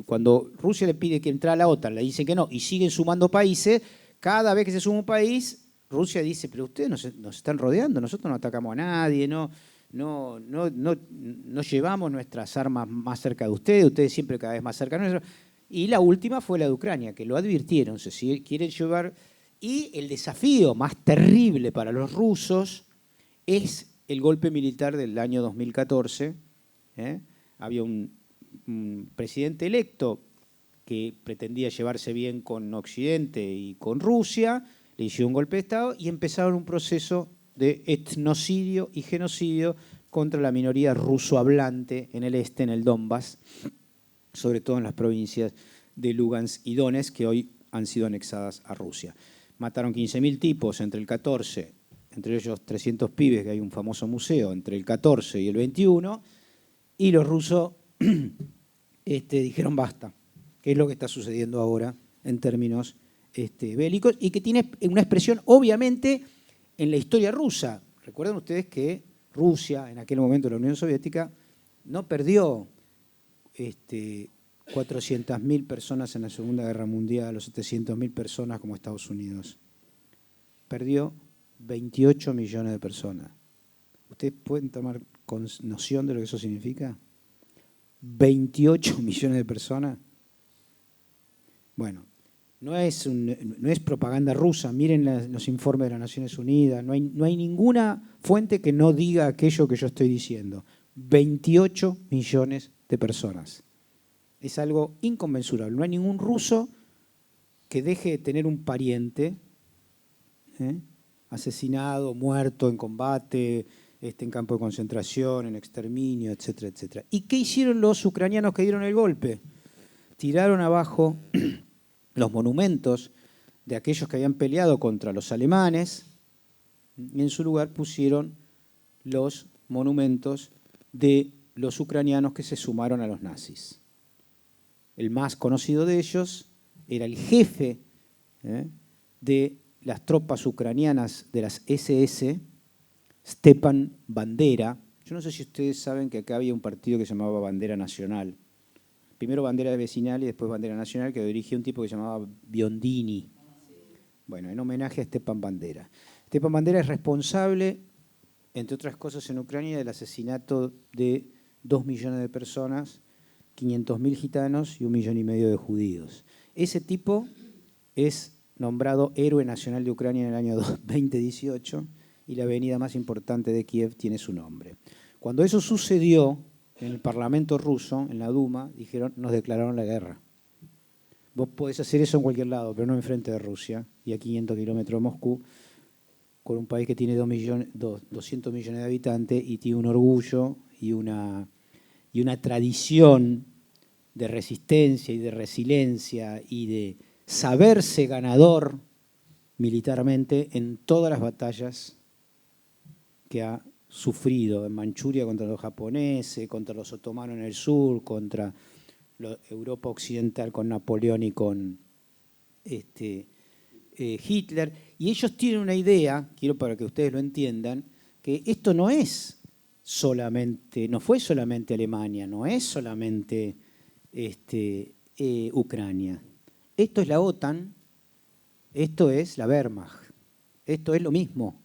Speaker 1: Cuando Rusia le pide que entre a la OTAN, le dicen que no, y siguen sumando países, cada vez que se suma un país, Rusia dice, pero ustedes nos están rodeando, nosotros no atacamos a nadie, ¿no? no llevamos nuestras armas más cerca de ustedes siempre cada vez más cerca de nosotros. Y la última fue la de Ucrania, que lo advirtieron, si quieren llevar. Y el desafío más terrible para los rusos es el golpe militar del año 2014. Había un presidente electo que pretendía llevarse bien con Occidente y con Rusia, le hicieron un golpe de Estado y empezaron un proceso de etnocidio y genocidio contra la minoría ruso-hablante en el este, en el Donbass, sobre todo en las provincias de Lugansk y Donetsk, que hoy han sido anexadas a Rusia. Mataron 15.000 tipos entre el 14, entre ellos 300 pibes, que hay un famoso museo, entre el 14 y el 21, y los rusos dijeron basta, que es lo que está sucediendo ahora en términos bélicos, y que tiene una expresión, obviamente, en la historia rusa. Recuerden ustedes que Rusia, en aquel momento la Unión Soviética, no perdió 400.000 personas en la Segunda Guerra Mundial o 700.000 personas como Estados Unidos. Perdió 28 millones de personas. ¿Ustedes pueden tomar noción de lo que eso significa? 28 millones de personas. Bueno, no es propaganda rusa. Miren los informes de las Naciones Unidas. No hay ninguna fuente que no diga aquello que yo estoy diciendo. 28 millones de personas. Es algo inconmensurable. No hay ningún ruso que deje de tener un pariente asesinado, muerto en combate, en campo de concentración, en exterminio, etcétera, etcétera. ¿Y qué hicieron los ucranianos que dieron el golpe? Tiraron abajo los monumentos de aquellos que habían peleado contra los alemanes y en su lugar pusieron los monumentos de los ucranianos que se sumaron a los nazis. El más conocido de ellos era el jefe de las tropas ucranianas de las SS, Stepan Bandera. Yo no sé si ustedes saben que acá había un partido que se llamaba Bandera Nacional. Primero Bandera Vecinal y después Bandera Nacional, que dirigía un tipo que se llamaba Biondini. Bueno, en homenaje a Stepan Bandera. Stepan Bandera es responsable, entre otras cosas en Ucrania, del asesinato de 2 millones de personas, 500.000 gitanos y 1,5 millones de judíos. Ese tipo es nombrado Héroe Nacional de Ucrania en el año 2018 y la avenida más importante de Kiev tiene su nombre. Cuando eso sucedió en el Parlamento ruso, en la Duma, dijeron, nos declararon la guerra. Vos podés hacer eso en cualquier lado, pero no enfrente de Rusia y a 500 kilómetros de Moscú, con un país que tiene 200 millones de habitantes y tiene un orgullo y una tradición de resistencia y de resiliencia y de saberse ganador militarmente en todas las batallas que ha sufrido, en Manchuria contra los japoneses, contra los otomanos en el sur, contra Europa Occidental con Napoleón y con Hitler. Y ellos tienen una idea, quiero para que ustedes lo entiendan, que esto no fue solamente Alemania, no es solamente Ucrania. Esto es la OTAN, esto es la Wehrmacht, esto es lo mismo.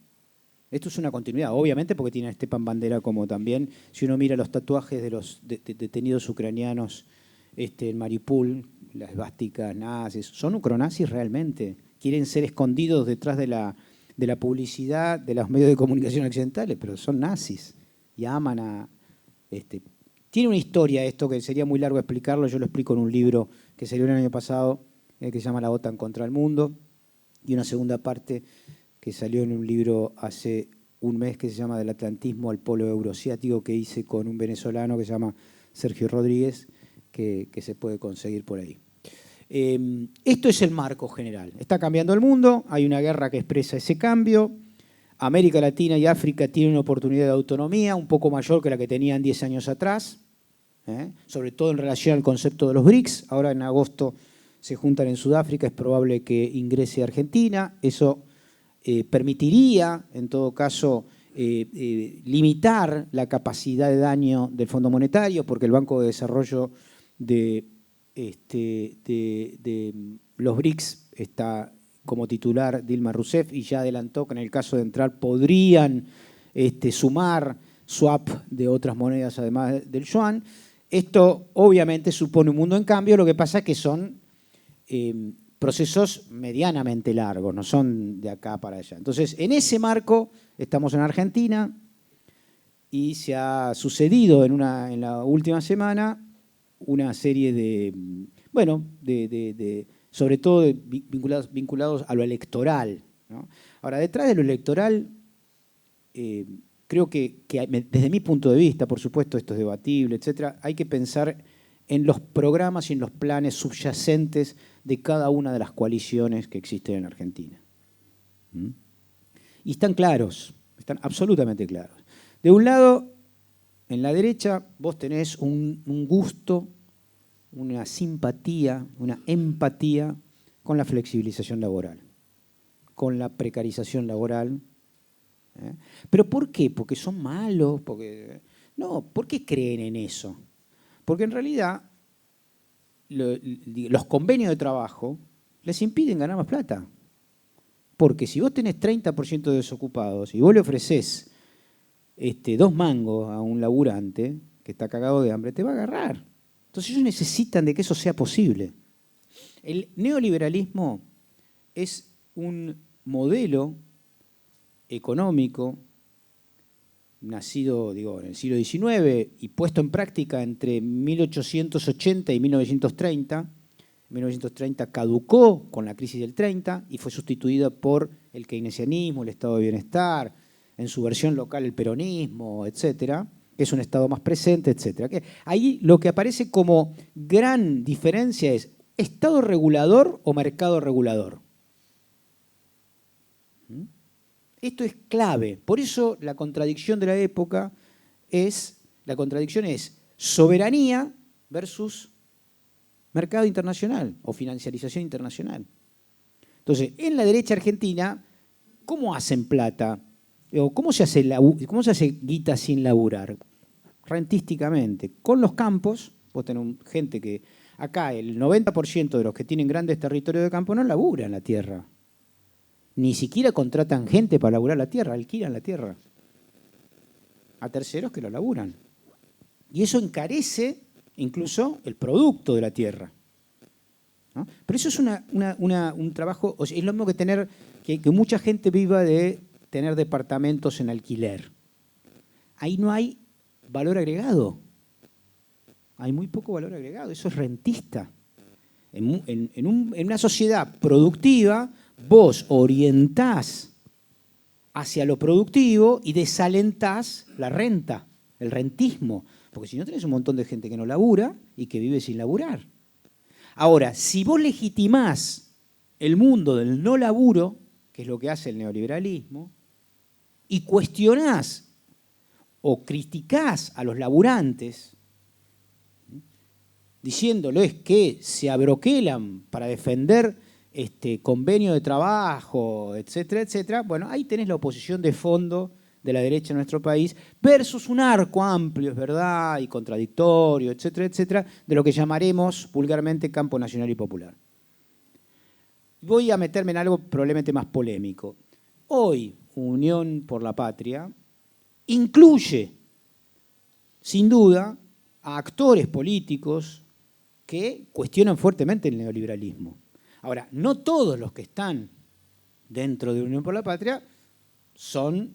Speaker 1: Esto es una continuidad, obviamente porque tiene a Stepan Bandera como también, si uno mira los tatuajes de los detenidos ucranianos en Mariupol, las esvásticas nazis, son ucronazis realmente, quieren ser escondidos detrás de la publicidad de los medios de comunicación occidentales, pero son nazis y aman a... Tiene una historia esto que sería muy largo explicarlo, yo lo explico en un libro que salió el año pasado, que se llama La OTAN contra el mundo, y una segunda parte que salió en un libro hace un mes que se llama Del Atlantismo al Polo Euroasiático, que hice con un venezolano que se llama Sergio Rodríguez, que se puede conseguir por ahí. Esto es el marco general. Está cambiando el mundo, hay una guerra que expresa ese cambio. América Latina y África tienen una oportunidad de autonomía un poco mayor que la que tenían 10 años atrás, sobre todo en relación al concepto de los BRICS. Ahora en agosto se juntan en Sudáfrica, es probable que ingrese Argentina. Eso permitiría, en todo caso, limitar la capacidad de daño del Fondo Monetario, porque el Banco de Desarrollo de los BRICS está como titular Dilma Rousseff y ya adelantó que en el caso de entrar podrían sumar swap de otras monedas además del yuan. Esto obviamente supone un mundo en cambio, lo que pasa es que son procesos medianamente largos, no son de acá para allá. Entonces, en ese marco estamos en Argentina y se ha sucedido en la última semana una serie de, bueno, sobre todo vinculados a lo electoral, ¿no? Ahora, detrás de lo electoral, creo que desde mi punto de vista, por supuesto, esto es debatible, etcétera, hay que pensar en los programas y en los planes subyacentes de cada una de las coaliciones que existen en Argentina. Y están claros, están absolutamente claros. De un lado, en la derecha, vos tenés un gusto, una simpatía, una empatía con la flexibilización laboral, con la precarización laboral. ¿Pero por qué? ¿Porque son malos? No, ¿por qué creen en eso? Porque en realidad los convenios de trabajo les impiden ganar más plata. Porque si vos tenés 30% de desocupados y vos le ofrecés 2 mangos a un laburante que está cagado de hambre, te va a agarrar. Entonces ellos necesitan de que eso sea posible. El neoliberalismo es un modelo económico nacido, en el siglo XIX y puesto en práctica entre 1880 y 1930. En 1930 caducó con la crisis del 30 y fue sustituida por el keynesianismo, el estado de bienestar, en su versión local el peronismo, etcétera, que es un estado más presente, etcétera. Ahí lo que aparece como gran diferencia es estado regulador o mercado regulador. Esto es clave. Por eso la contradicción de la época es soberanía versus mercado internacional o financiarización internacional. Entonces, en la derecha argentina, ¿cómo hacen plata? ¿Cómo se hace guita sin laburar? Rentísticamente. Con los campos, vos tenés gente que acá el 90% de los que tienen grandes territorios de campo no laburan la tierra. Ni siquiera contratan gente para laburar la tierra, alquilan la tierra a terceros que lo laburan. Y eso encarece incluso el producto de la tierra, ¿no? Pero eso es un trabajo, o sea, es lo mismo que tener que mucha gente viva de tener departamentos en alquiler. Ahí no hay valor agregado. Hay muy poco valor agregado, eso es rentista. En una sociedad productiva, vos orientás hacia lo productivo y desalentás la renta, el rentismo. Porque si no tenés un montón de gente que no labura y que vive sin laburar. Ahora, si vos legitimás el mundo del no laburo, que es lo que hace el neoliberalismo, y cuestionás o criticás a los laburantes, diciéndoles que se abroquelan para defender convenio de trabajo, etcétera, etcétera, bueno, ahí tenés la oposición de fondo de la derecha en nuestro país versus un arco amplio, es verdad, y contradictorio, etcétera, etcétera, de lo que llamaremos vulgarmente campo nacional y popular. Voy a meterme en algo probablemente más polémico. Hoy, Unión por la Patria incluye, sin duda, a actores políticos que cuestionan fuertemente el neoliberalismo. Ahora, no todos los que están dentro de Unión por la Patria son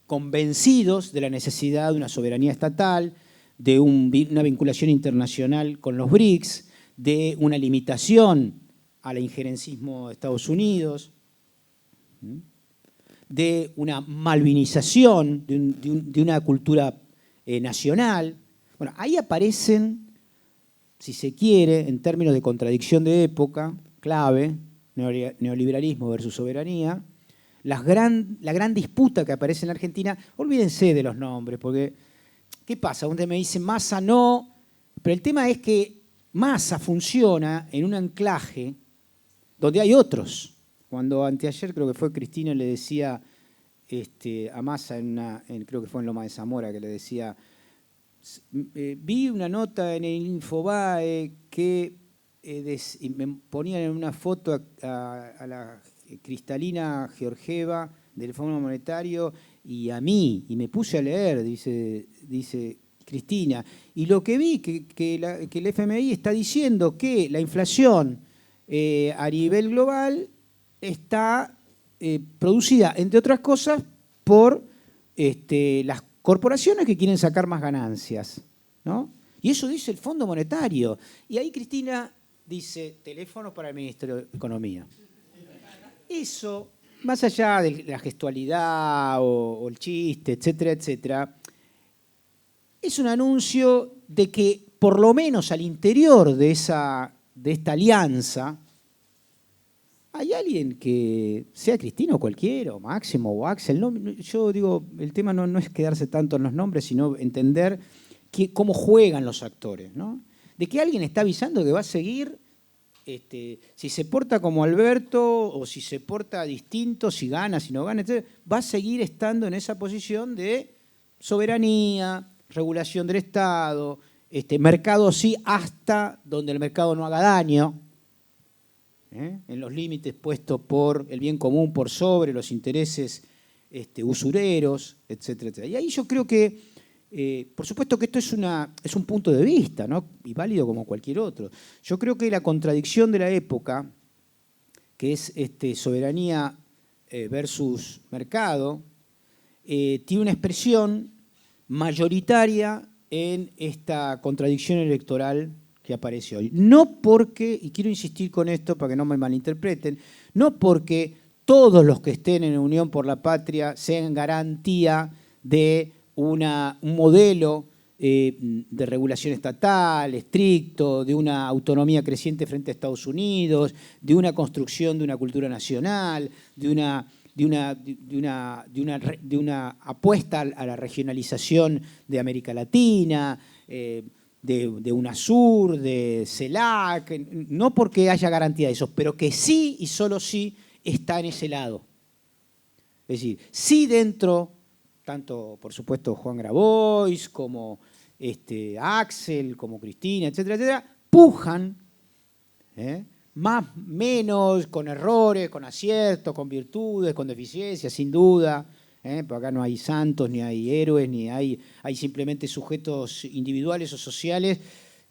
Speaker 1: convencidos de la necesidad de una soberanía estatal, de una vinculación internacional con los BRICS, de una limitación al injerencismo de Estados Unidos, de una malvinización de una cultura nacional. Bueno, ahí aparecen, si se quiere, en términos de contradicción de época, clave, neoliberalismo versus soberanía, la gran disputa que aparece en la Argentina. Olvídense de los nombres, porque ¿qué pasa? Donde me dicen Massa no, pero el tema es que Massa funciona en un anclaje donde hay otros. Cuando anteayer creo que fue Cristina le decía a Massa, creo que fue en Loma de Zamora, que le decía, vi una nota en el Infobae que me ponían en una foto a la Cristalina Georgieva del Fondo Monetario y a mí, y me puse a leer, dice Cristina, y lo que vi, que el FMI está diciendo que la inflación a nivel global está producida, entre otras cosas, por las corporaciones que quieren sacar más ganancias, ¿no? Y eso dice el Fondo Monetario. Y ahí Cristina dice, teléfono para el Ministerio de Economía. Eso, más allá de la gestualidad o el chiste, etcétera, etcétera, es un anuncio de que por lo menos al interior de esta alianza hay alguien que, sea Cristina o cualquiera, o Máximo o Axel, no, yo digo, el tema no es quedarse tanto en los nombres, sino entender cómo juegan los actores, ¿no? De que alguien está avisando que va a seguir, si se porta como Alberto o si se porta distinto, si gana, si no gana, etc., va a seguir estando en esa posición de soberanía, regulación del Estado, mercado sí hasta donde el mercado no haga daño, en los límites puestos por el bien común por sobre los intereses usureros, etcétera, etcétera. Y ahí yo creo que, por supuesto que esto es un punto de vista, ¿no? Y válido como cualquier otro. Yo creo que la contradicción de la época, que es soberanía versus mercado, tiene una expresión mayoritaria en esta contradicción electoral que aparece hoy. No porque, y quiero insistir con esto para que no me malinterpreten, no porque todos los que estén en Unión por la Patria sean garantía de un modelo de regulación estatal estricto, de una autonomía creciente frente a Estados Unidos, de una construcción de una cultura nacional, de una apuesta a la regionalización de América Latina, de UNASUR, de CELAC, no porque haya garantía de eso, pero que sí y solo sí está en ese lado. Es decir, sí dentro, tanto por supuesto Juan Grabois, como Axel, como Cristina, etcétera, etcétera, pujan, más, menos, con errores, con aciertos, con virtudes, con deficiencias, sin duda. Porque acá no hay santos, ni hay héroes, ni hay simplemente sujetos individuales o sociales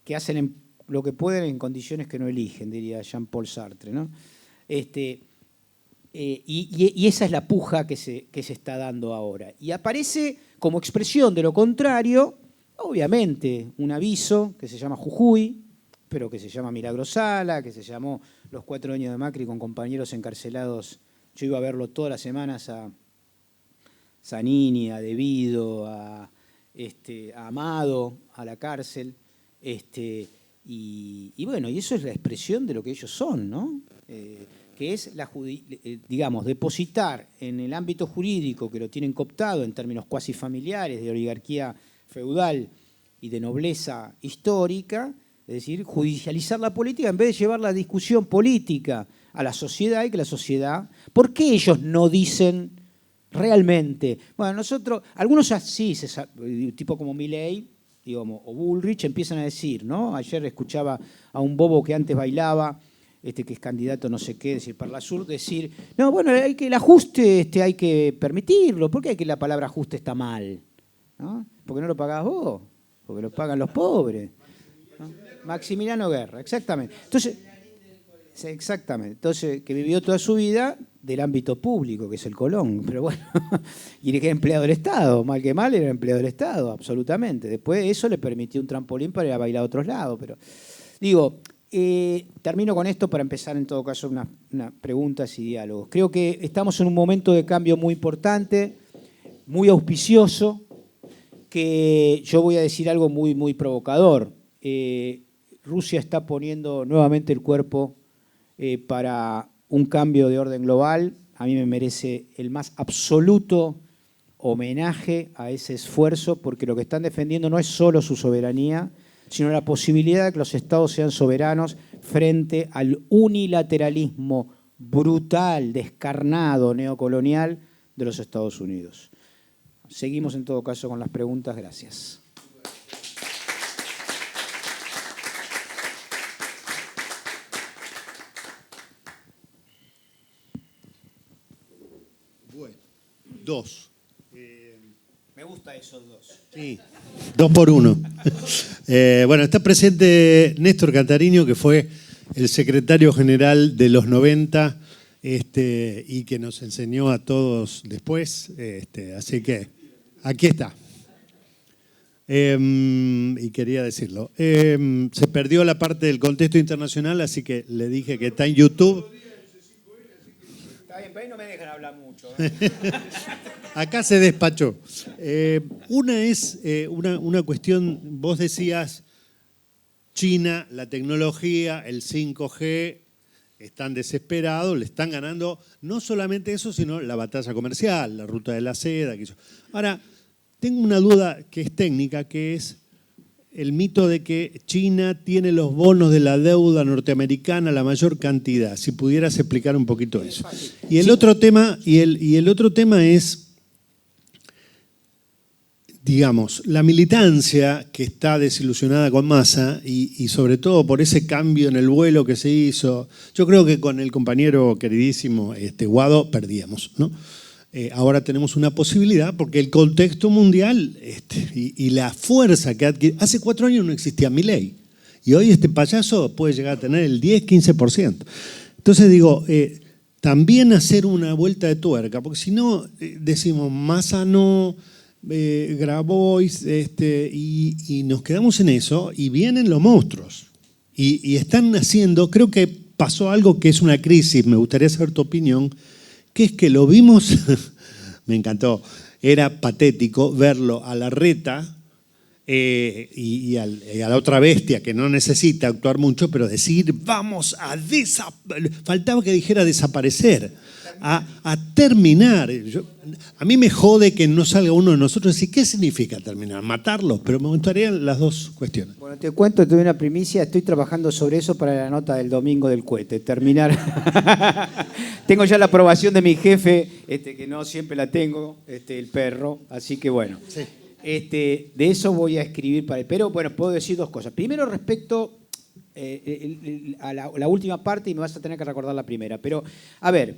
Speaker 1: que hacen lo que pueden en condiciones que no eligen, diría Jean-Paul Sartre, ¿no? Y esa es la puja que se está dando ahora. Y aparece como expresión de lo contrario, obviamente, un aviso que se llama Jujuy, pero que se llama Milagrosala, que se llamó Los 4 años de Macri con compañeros encarcelados. Yo iba a verlo todas las semanas a Zanini, a Devido, a Amado, a la cárcel. Y bueno, y eso es la expresión de lo que ellos son, ¿no? Que es, digamos, depositar en el ámbito jurídico, que lo tienen cooptado en términos cuasi familiares, de oligarquía feudal y de nobleza histórica, es decir, judicializar la política en vez de llevar la discusión política a la sociedad y que la sociedad... ¿Por qué ellos no dicen realmente? Bueno, nosotros, algunos así, tipo como Milei, digamos, o Bullrich, empiezan a decir, ¿no? Ayer escuchaba a un bobo que antes bailaba, que es candidato no sé qué, decir, Parlasur, decir, no, bueno, el ajuste hay que permitirlo. ¿Por qué hay que la palabra ajuste está mal? ¿No? Porque no lo pagás vos, porque lo pagan los pobres. ¿No? Maximiliano Guerra, exactamente. Entonces, que vivió toda su vida del ámbito público, que es el Colón, pero bueno, y que era empleado del Estado, mal que mal era empleado del Estado, absolutamente. Después eso le permitió un trampolín para ir a bailar a otros lados, pero digo, termino con esto para empezar en todo caso unas preguntas y diálogos. Creo que estamos en un momento de cambio muy importante, muy auspicioso, que yo voy a decir algo muy, muy provocador. Rusia está poniendo nuevamente el cuerpo para un cambio de orden global. A mí me merece el más absoluto homenaje a ese esfuerzo, porque lo que están defendiendo no es solo su soberanía, sino la posibilidad de que los estados sean soberanos frente al unilateralismo brutal, descarnado, neocolonial de los Estados Unidos. Seguimos en todo caso con las preguntas. Gracias.
Speaker 2: Bueno, Dos.
Speaker 1: Me gusta esos dos.
Speaker 2: Sí, 2 por 1. Bueno, está presente Néstor Catariño, que fue el secretario general de los 90 y que nos enseñó a todos después. Así que aquí está. Y quería decirlo. Se perdió la parte del contexto internacional, así que le dije que está en YouTube.
Speaker 1: Está bien, pero ahí no me dejan hablar mucho.
Speaker 2: Acá se despachó. Una es una cuestión, vos decías, China, la tecnología, el 5G, están desesperados, le están ganando no solamente eso, sino la batalla comercial, la ruta de la seda. Ahora, tengo una duda que es técnica, que es el mito de que China tiene los bonos de la deuda norteamericana la mayor cantidad. Si pudieras explicar un poquito eso. Y el otro tema, el otro tema es, digamos, la militancia que está desilusionada con Massa y sobre todo por ese cambio en el vuelo que se hizo. Yo creo que con el compañero queridísimo Guado perdíamos, ¿no? Ahora tenemos una posibilidad porque el contexto mundial y la fuerza que adquiere. Hace 4 años no existía Milei y hoy este payaso puede llegar a tener el 10-15%. Entonces digo, también hacer una vuelta de tuerca, porque si no decimos Massa no, Grabois, y nos quedamos en eso y vienen los monstruos y están haciendo, creo que pasó algo que es una crisis, me gustaría saber tu opinión, que es que lo vimos, me encantó, era patético verlo a Larreta y a la otra bestia que no necesita actuar mucho, pero decir, vamos a faltaba que dijera desaparecer, a terminar. A mí me jode que no salga uno de nosotros y decir, ¿qué significa terminar? Matarlos, pero me gustarían las dos cuestiones.
Speaker 1: Bueno, te cuento, tuve una primicia, estoy trabajando sobre eso para la nota del domingo del cohete, terminar. Tengo ya la aprobación de mi jefe, que no siempre la tengo, el perro, así que bueno.
Speaker 2: Sí.
Speaker 1: De eso voy a escribir para él. Pero bueno, puedo decir dos cosas. Primero, respecto a la última parte, y me vas a tener que recordar la primera. Pero, a ver,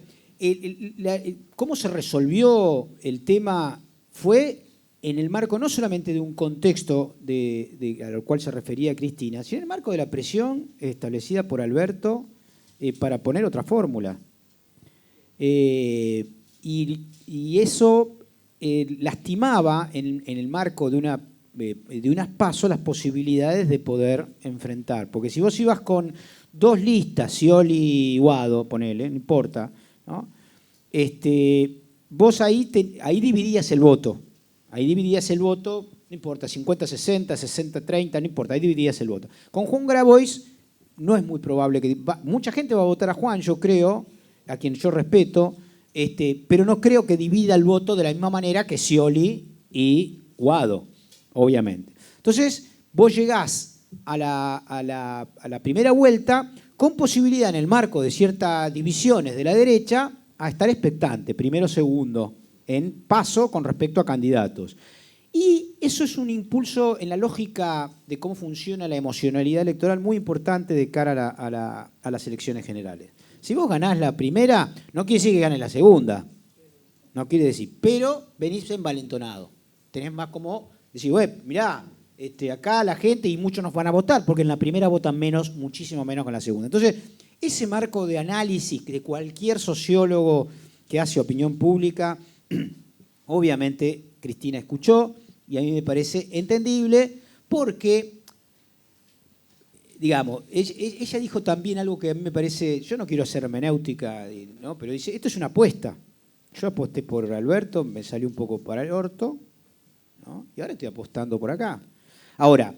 Speaker 1: cómo se resolvió el tema fue en el marco no solamente de un contexto al cual se refería Cristina, sino en el marco de la presión establecida por Alberto para poner otra fórmula. Y eso lastimaba en el marco de unas PASO las posibilidades de poder enfrentar. Porque si vos ibas con 2 listas, Scioli y Guado, ponele, no importa, ¿no? Vos ahí dividías el voto. Ahí dividías el voto, no importa, 50-60, 60-30, no importa, ahí dividías el voto. Con Juan Grabois no es muy probable que... mucha gente va a votar a Juan, yo creo, a quien yo respeto, pero no creo que divida el voto de la misma manera que Scioli y Guado, obviamente. Entonces, vos llegás a la primera vuelta con posibilidad, en el marco de ciertas divisiones de la derecha, a estar expectante, primero, segundo, en PASO con respecto a candidatos. Y eso es un impulso en la lógica de cómo funciona la emocionalidad electoral muy importante de cara a las elecciones generales. Si vos ganás la primera, no quiere decir que ganes la segunda. No quiere decir. Pero venís envalentonado. Tenés más como decir, mirá, acá la gente y muchos nos van a votar, porque en la primera votan menos, muchísimo menos que en la segunda. Entonces, ese marco de análisis de cualquier sociólogo que hace opinión pública, obviamente Cristina escuchó y a mí me parece entendible porque, digamos, ella dijo también algo que a mí me parece, yo no quiero hacer hermenéutica, ¿no? Pero dice, esto es una apuesta. Yo aposté por Alberto, me salió un poco para el orto, ¿no? Y ahora estoy apostando por acá. Ahora,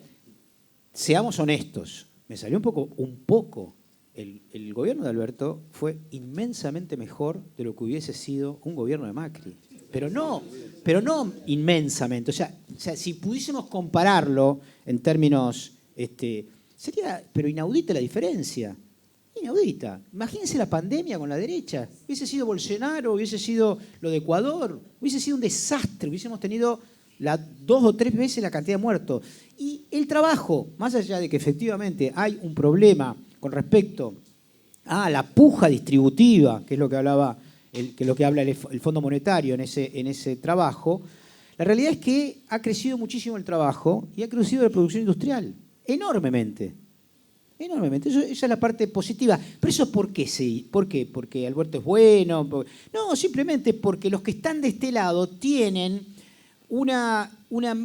Speaker 1: seamos honestos, me salió un poco. El gobierno de Alberto fue inmensamente mejor de lo que hubiese sido un gobierno de Macri. Pero no inmensamente. O sea, si pudiésemos compararlo en términos, sería, pero inaudita la diferencia. Inaudita. Imagínense la pandemia con la derecha. Hubiese sido Bolsonaro, hubiese sido lo de Ecuador, hubiese sido un desastre. Hubiésemos tenido 2 o 3 veces la cantidad de muertos. Y el trabajo, más allá de que efectivamente hay un problema con respecto a la puja distributiva, que es lo que hablaba que lo que habla el Fondo Monetario en ese trabajo, la realidad es que ha crecido muchísimo el trabajo y ha crecido la producción industrial, enormemente. Enormemente. Esa es la parte positiva. Pero eso ¿por qué? ¿Por qué? ¿Porque Alberto es bueno? No, simplemente porque los que están de este lado tienen una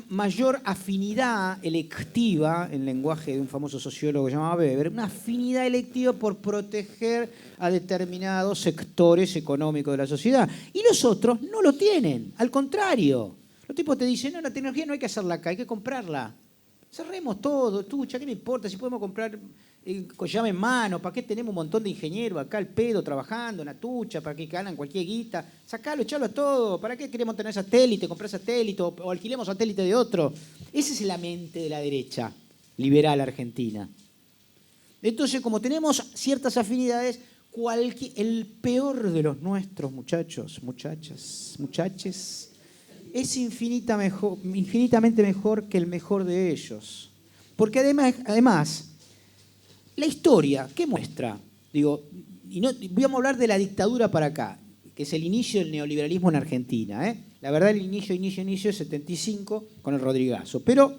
Speaker 1: mayor afinidad electiva, en lenguaje de un famoso sociólogo que se llamaba Weber, una afinidad electiva por proteger a determinados sectores económicos de la sociedad. Y los otros no lo tienen, al contrario. Los tipos te dicen, no, la tecnología no hay que hacerla acá, hay que comprarla. Cerremos todo, tucha, ¿qué me importa? Si podemos comprar llave en mano, ¿para qué tenemos un montón de ingenieros acá al pedo trabajando en la tucha, para que ganan cualquier guita? Sacalo, echalo a todo, ¿para qué queremos tener satélite, comprar satélite o alquilemos satélite de otro? Esa es la mente de la derecha liberal argentina. Entonces, como tenemos ciertas afinidades, el peor de los nuestros muchachos, muchaches, es infinitamente mejor que el mejor de ellos. Porque además la historia, ¿qué muestra? Vamos a hablar de la dictadura para acá, que es el inicio del neoliberalismo en Argentina. La verdad, el inicio es 75 con el Rodrigazo. Pero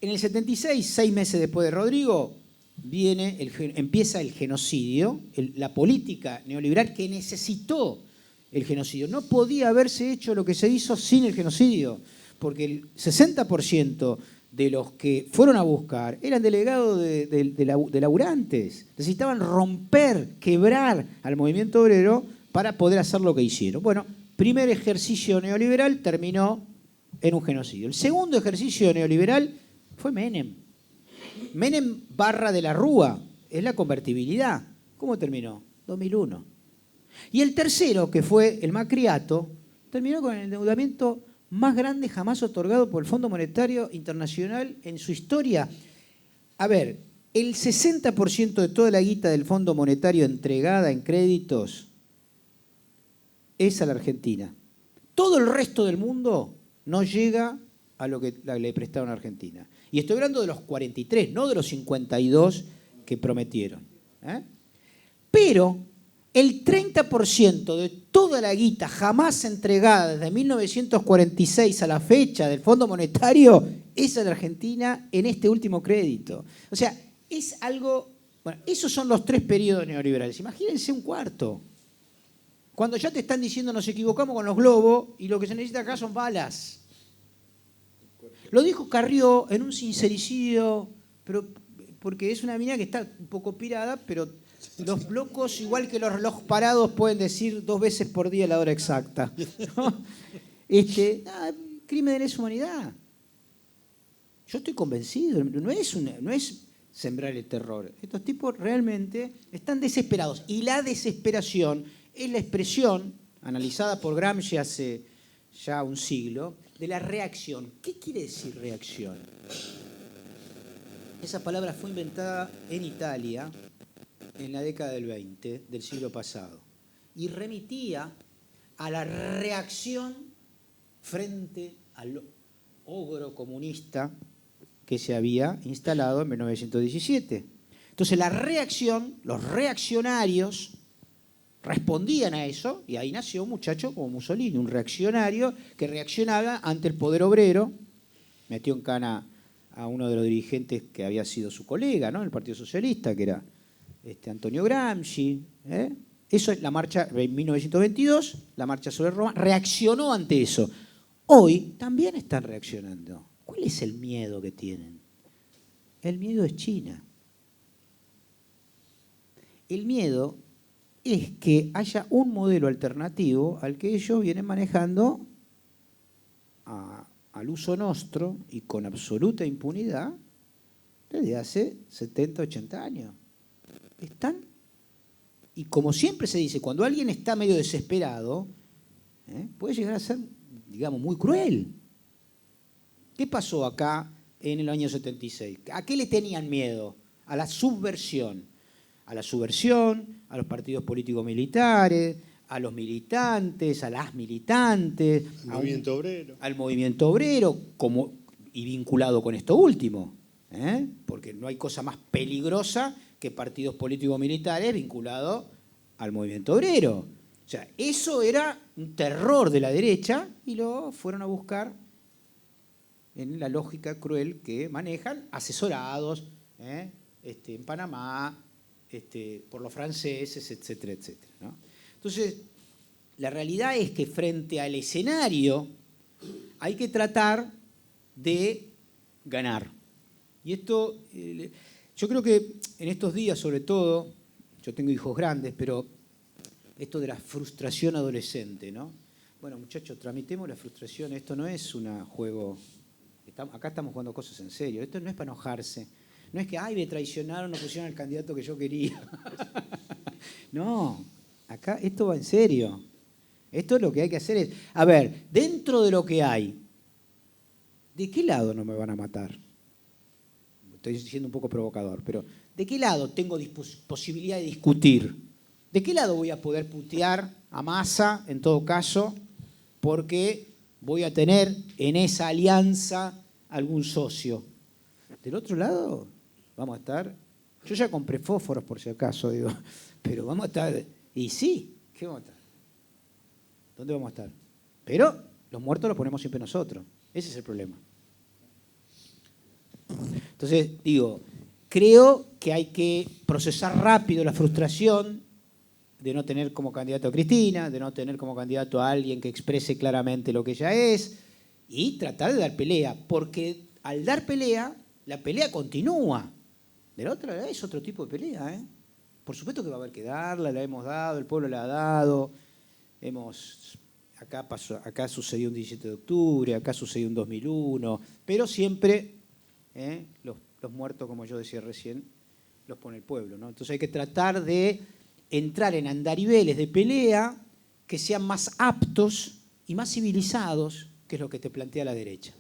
Speaker 1: en el 76, 6 meses después de Rodrigo, empieza el genocidio, la política neoliberal que necesitó el genocidio. No podía haberse hecho lo que se hizo sin el genocidio, porque el 60% de los que fueron a buscar eran delegados de laburantes. Necesitaban romper, quebrar al movimiento obrero para poder hacer lo que hicieron. Bueno, primer ejercicio neoliberal terminó en un genocidio. El segundo ejercicio neoliberal fue Menem. Menem barra de la Rúa, es la convertibilidad. ¿Cómo terminó? 2001. Y el tercero, que fue el Macriato, terminó con el endeudamiento más grande jamás otorgado por el Fondo Monetario Internacional en su historia. A ver, el 60% de toda la guita del Fondo Monetario entregada en créditos es a la Argentina. Todo el resto del mundo no llega a lo que le prestaron a Argentina. Y estoy hablando de los 43, no de los 52 que prometieron. Pero el 30% de toda la guita jamás entregada desde 1946 a la fecha del Fondo Monetario es a la Argentina en este último crédito. O sea, es algo... Bueno, esos son los 3 periodos neoliberales. Imagínense un cuarto. Cuando ya te están diciendo nos equivocamos con los globos y lo que se necesita acá son balas. Lo dijo Carrió en un sincericidio, pero porque es una mina que está un poco pirada, pero los locos, igual que los relojes parados, pueden decir 2 veces por día la hora exacta. ¿No? Crimen de lesa humanidad. Yo estoy convencido, no es sembrar el terror. Estos tipos realmente están desesperados. Y la desesperación es la expresión, analizada por Gramsci hace ya un siglo, de la reacción. ¿Qué quiere decir reacción? Esa palabra fue inventada en Italia en la década del 20 del siglo pasado y remitía a la reacción frente al ogro comunista que se había instalado en 1917. Entonces la reacción, los reaccionarios respondían a eso y ahí nació un muchacho como Mussolini, un reaccionario que reaccionaba ante el poder obrero, metió en cana a uno de los dirigentes que había sido su colega, ¿no? El Partido Socialista, que era Antonio Gramsci. Eso es la marcha en 1922, la marcha sobre Roma, reaccionó ante eso. Hoy también están reaccionando. ¿Cuál es el miedo que tienen? El miedo es China. El miedo es que haya un modelo alternativo al que ellos vienen manejando al uso nostro y con absoluta impunidad desde hace 70, 80 años. Están, y como siempre se dice, cuando alguien está medio desesperado, puede llegar a ser, digamos, muy cruel. ¿Qué pasó acá en el año 76? ¿A qué le tenían miedo? A la subversión. A la subversión, a los partidos políticos militares, a los militantes, a las militantes. Al movimiento obrero, y vinculado con esto último. Porque no hay cosa más peligrosa que partidos políticos militares vinculados al movimiento obrero. O sea, eso era un terror de la derecha y lo fueron a buscar en la lógica cruel que manejan, asesorados en Panamá, por los franceses, etcétera, etcétera, ¿no? Entonces, la realidad es que frente al escenario hay que tratar de ganar. Y esto, yo creo que en estos días sobre todo, yo tengo hijos grandes, pero esto de la frustración adolescente, ¿no? Bueno, muchachos, tramitemos la frustración, esto no es un juego, acá estamos jugando cosas en serio, esto no es para enojarse, no es que, ay, me traicionaron, no pusieron al candidato que yo quería. No, acá esto va en serio. Esto lo que hay que hacer es, a ver, dentro de lo que hay, ¿de qué lado no me van a matar? Estoy siendo un poco provocador, pero ¿de qué lado tengo posibilidad de discutir? ¿De qué lado voy a poder putear a Massa, en todo caso, porque voy a tener en esa alianza algún socio? Del otro lado, vamos a estar... Yo ya compré fósforos, por si acaso, digo, pero vamos a estar... Y sí, ¿qué vamos a estar? ¿Dónde vamos a estar? Pero los muertos los ponemos siempre nosotros. Ese es el problema. Entonces, digo, creo que hay que procesar rápido la frustración de no tener como candidato a Cristina, de no tener como candidato a alguien que exprese claramente lo que ella es, y tratar de dar pelea, porque al dar pelea, la pelea continúa. De la otra es otro tipo de pelea, ¿eh? Por supuesto que va a haber que darla, la hemos dado, el pueblo la ha dado, acá sucedió un 17 de octubre, acá sucedió un 2001, pero siempre los muertos, como yo decía recién, los pone el pueblo, ¿no? Entonces hay que tratar de entrar en andariveles de pelea que sean más aptos y más civilizados, que es lo que te plantea la derecha.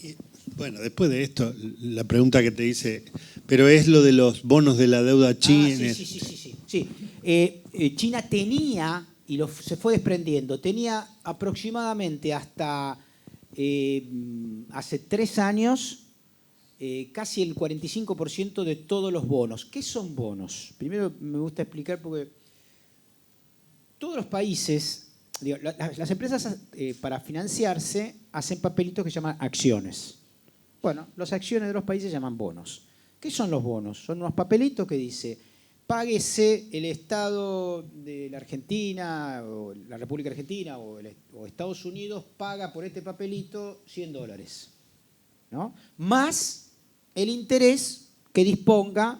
Speaker 2: Y, bueno, después de esto, la pregunta que te dice, pero es lo de los bonos de la deuda china.
Speaker 1: Sí. China tenía, y se fue desprendiendo, tenía aproximadamente hasta hace 3 años casi el 45% de todos los bonos. ¿Qué son bonos? Primero me gusta explicar porque todos los países, digo, las empresas para financiarse hacen papelitos que se llaman acciones. Bueno, las acciones de los países se llaman bonos. ¿Qué son los bonos? Son unos papelitos que dice, páguese el Estado de la Argentina, o la República Argentina, o Estados Unidos, paga por este papelito $100, ¿no? Más el interés que disponga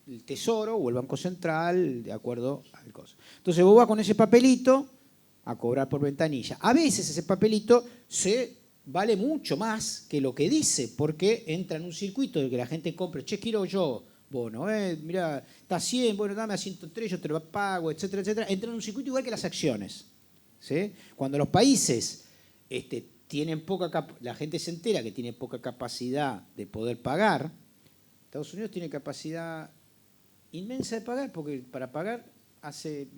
Speaker 1: el Tesoro o el Banco Central de acuerdo al costo. Entonces vos vas con ese papelito a cobrar por ventanilla. A veces ese papelito vale mucho más que lo que dice, porque entra en un circuito de que la gente compre, che, quiero yo bono, mirá, está a 100, bueno, dame a 103, yo te lo pago, etcétera, etcétera. Entra en un circuito igual que las acciones, ¿sí? Cuando los países tienen la gente se entera que tiene poca capacidad de poder pagar, Estados Unidos tiene capacidad inmensa de pagar, porque para pagar hace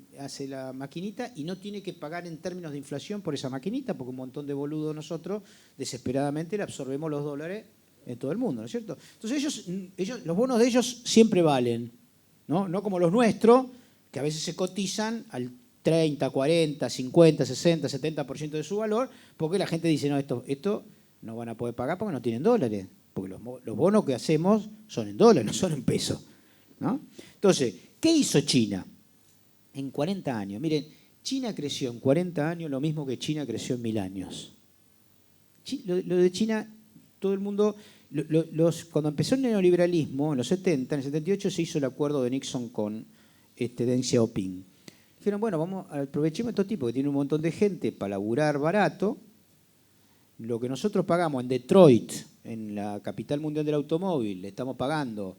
Speaker 1: la maquinita y no tiene que pagar en términos de inflación por esa maquinita, porque un montón de boludos nosotros desesperadamente le absorbemos los dólares en todo el mundo, ¿no es cierto? Entonces los bonos de ellos siempre valen, ¿no? No como los nuestros, que a veces se cotizan al 30, 40, 50, 60, 70% de su valor, porque la gente dice, no, esto no van a poder pagar porque no tienen dólares, porque los bonos que hacemos son en dólares, no son en pesos, ¿no? Entonces, ¿qué hizo China en 40 años? Miren, China creció en 40 años lo mismo que China creció en 1000 años. Lo de China, todo el mundo... cuando empezó el neoliberalismo, en los 70, en el 78 se hizo el acuerdo de Nixon con Deng Xiaoping. Dijeron, bueno, aprovechemos estos tipos que tienen un montón de gente para laburar barato. Lo que nosotros pagamos en Detroit, en la capital mundial del automóvil, le estamos pagando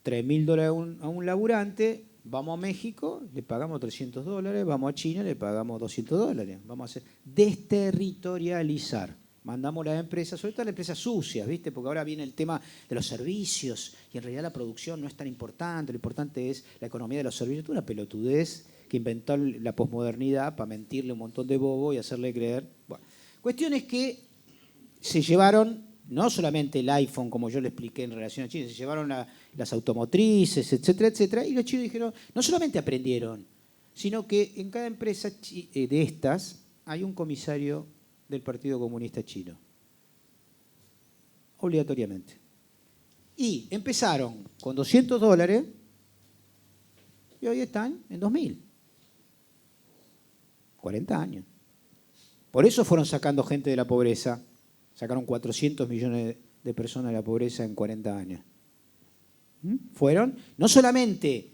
Speaker 1: $3.000 a un laburante. Vamos a México, le pagamos $300. Vamos a China, le pagamos $200. Vamos a desterritorializar. Mandamos las empresas, sobre todo las empresas sucias, ¿viste? Porque ahora viene el tema de los servicios y en realidad la producción no es tan importante, lo importante es la economía de los servicios. Es una pelotudez que inventó la posmodernidad para mentirle a un montón de bobos y hacerle creer. Bueno, cuestión es que se llevaron no solamente el iPhone, como yo le expliqué en relación a China, se llevaron las automotrices, etcétera, etcétera, y los chinos dijeron, no solamente aprendieron, sino que en cada empresa de estas hay un comisario del Partido Comunista Chino, obligatoriamente. Y empezaron con $200 y hoy están en 2.000. 40 años. Por eso fueron sacando gente de la pobreza. Sacaron 400 millones de personas de la pobreza en 40 años. Fueron, no solamente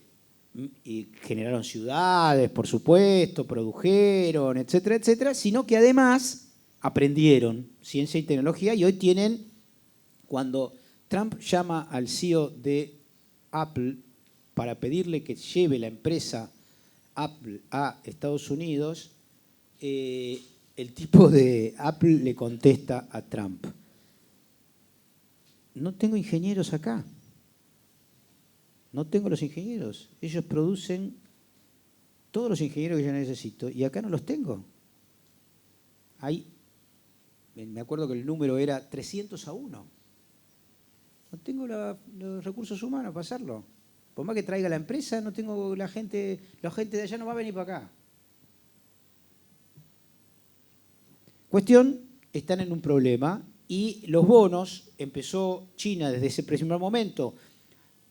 Speaker 1: generaron ciudades, por supuesto, produjeron, etcétera, etcétera, sino que además aprendieron ciencia y tecnología y hoy tienen, cuando Trump llama al CEO de Apple para pedirle que lleve la empresa Apple a Estados Unidos, el tipo de Apple le contesta a Trump: no tengo ingenieros acá. No tengo los ingenieros. Ellos producen todos los ingenieros que yo necesito y acá no los tengo. Me acuerdo que el número era 300-1. No tengo los recursos humanos para hacerlo. Por más que traiga la empresa, no tengo la gente de allá no va a venir para acá. Cuestión, están en un problema y los bonos, empezó China desde ese primer momento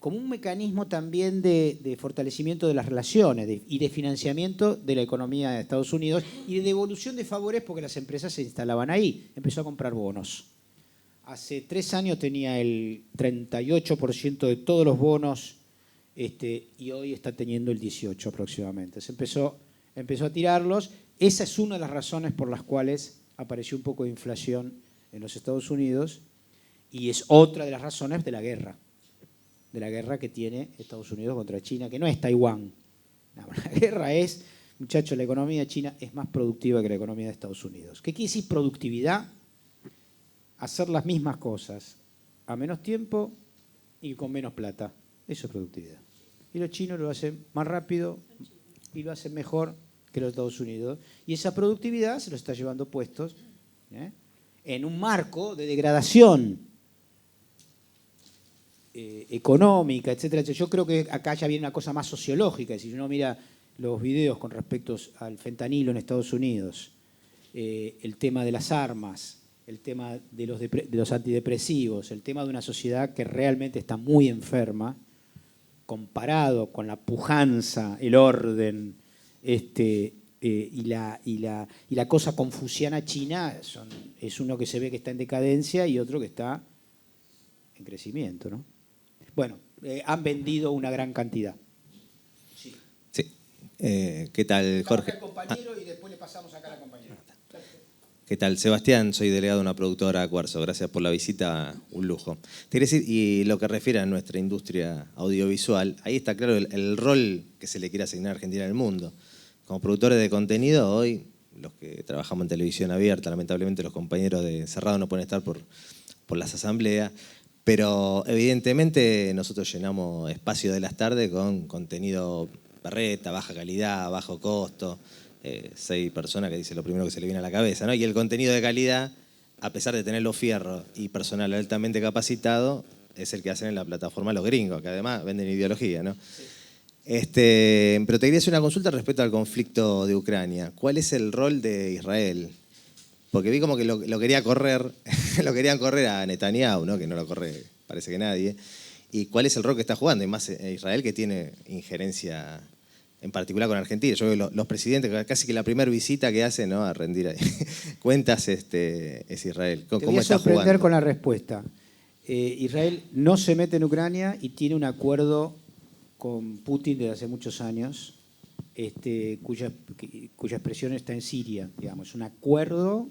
Speaker 1: como un mecanismo también de fortalecimiento de las relaciones y de financiamiento de la economía de Estados Unidos y de devolución de favores porque las empresas se instalaban ahí. Empezó a comprar bonos. Hace 3 años tenía el 38% de todos los bonos y hoy está teniendo el 18% aproximadamente. Se empezó a tirarlos. Esa es una de las razones por las cuales apareció un poco de inflación en los Estados Unidos y es otra de las razones de la guerra que tiene Estados Unidos contra China, que no es Taiwán. No, la guerra es, muchachos, la economía china es más productiva que la economía de Estados Unidos. ¿Qué quiere decir productividad? Hacer las mismas cosas a menos tiempo y con menos plata. Eso es productividad. Y los chinos lo hacen más rápido y lo hacen mejor que los Estados Unidos. Y esa productividad se los está llevando puestos en un marco de degradación económica, etcétera, etcétera. Yo creo que acá ya viene una cosa más sociológica. Si uno mira los videos con respecto al fentanilo en Estados Unidos, el tema de las armas, el tema de los antidepresivos, el tema de una sociedad que realmente está muy enferma, comparado con la pujanza, el orden y la cosa confuciana china, es uno que se ve que está en decadencia y otro que está en crecimiento, ¿no? Bueno, han vendido una gran cantidad.
Speaker 3: Sí. ¿Qué tal, Jorge?
Speaker 1: Acá el compañero y después le pasamos acá a la compañera.
Speaker 3: ¿Qué tal? Sebastián, soy delegado de una productora Cuarzo. Gracias por la visita, un lujo. Te quería decir, y lo que refiere a nuestra industria audiovisual, ahí está claro el rol que se le quiere asignar a Argentina en el mundo. Como productores de contenido, hoy, los que trabajamos en televisión abierta, lamentablemente los compañeros de Cerrado no pueden estar por las asambleas, pero evidentemente nosotros llenamos espacio de las tardes con contenido berreta, baja calidad, bajo costo. 6 personas que dicen lo primero que se le viene a la cabeza, ¿no? Y el contenido de calidad, a pesar de tener los fierros y personal altamente capacitado, es el que hacen en la plataforma los gringos, que además venden ideología, ¿no? Sí. Pero te quería hacer una consulta respecto al conflicto de Ucrania. ¿Cuál es el rol de Israel? Porque vi como que lo quería correr, lo querían correr a Netanyahu, ¿no? Que no lo corre, parece que nadie. ¿Y cuál es el rol que está jugando? Y más Israel, que tiene injerencia en particular con Argentina. Yo veo los presidentes, casi que la primera visita que hacen, ¿no?, a rendir cuentas es Israel.
Speaker 1: ¿Cómo te voy a sorprender con la respuesta. Israel no se mete en Ucrania y tiene un acuerdo con Putin desde hace muchos años, cuya expresión está en Siria, digamos. Es un acuerdo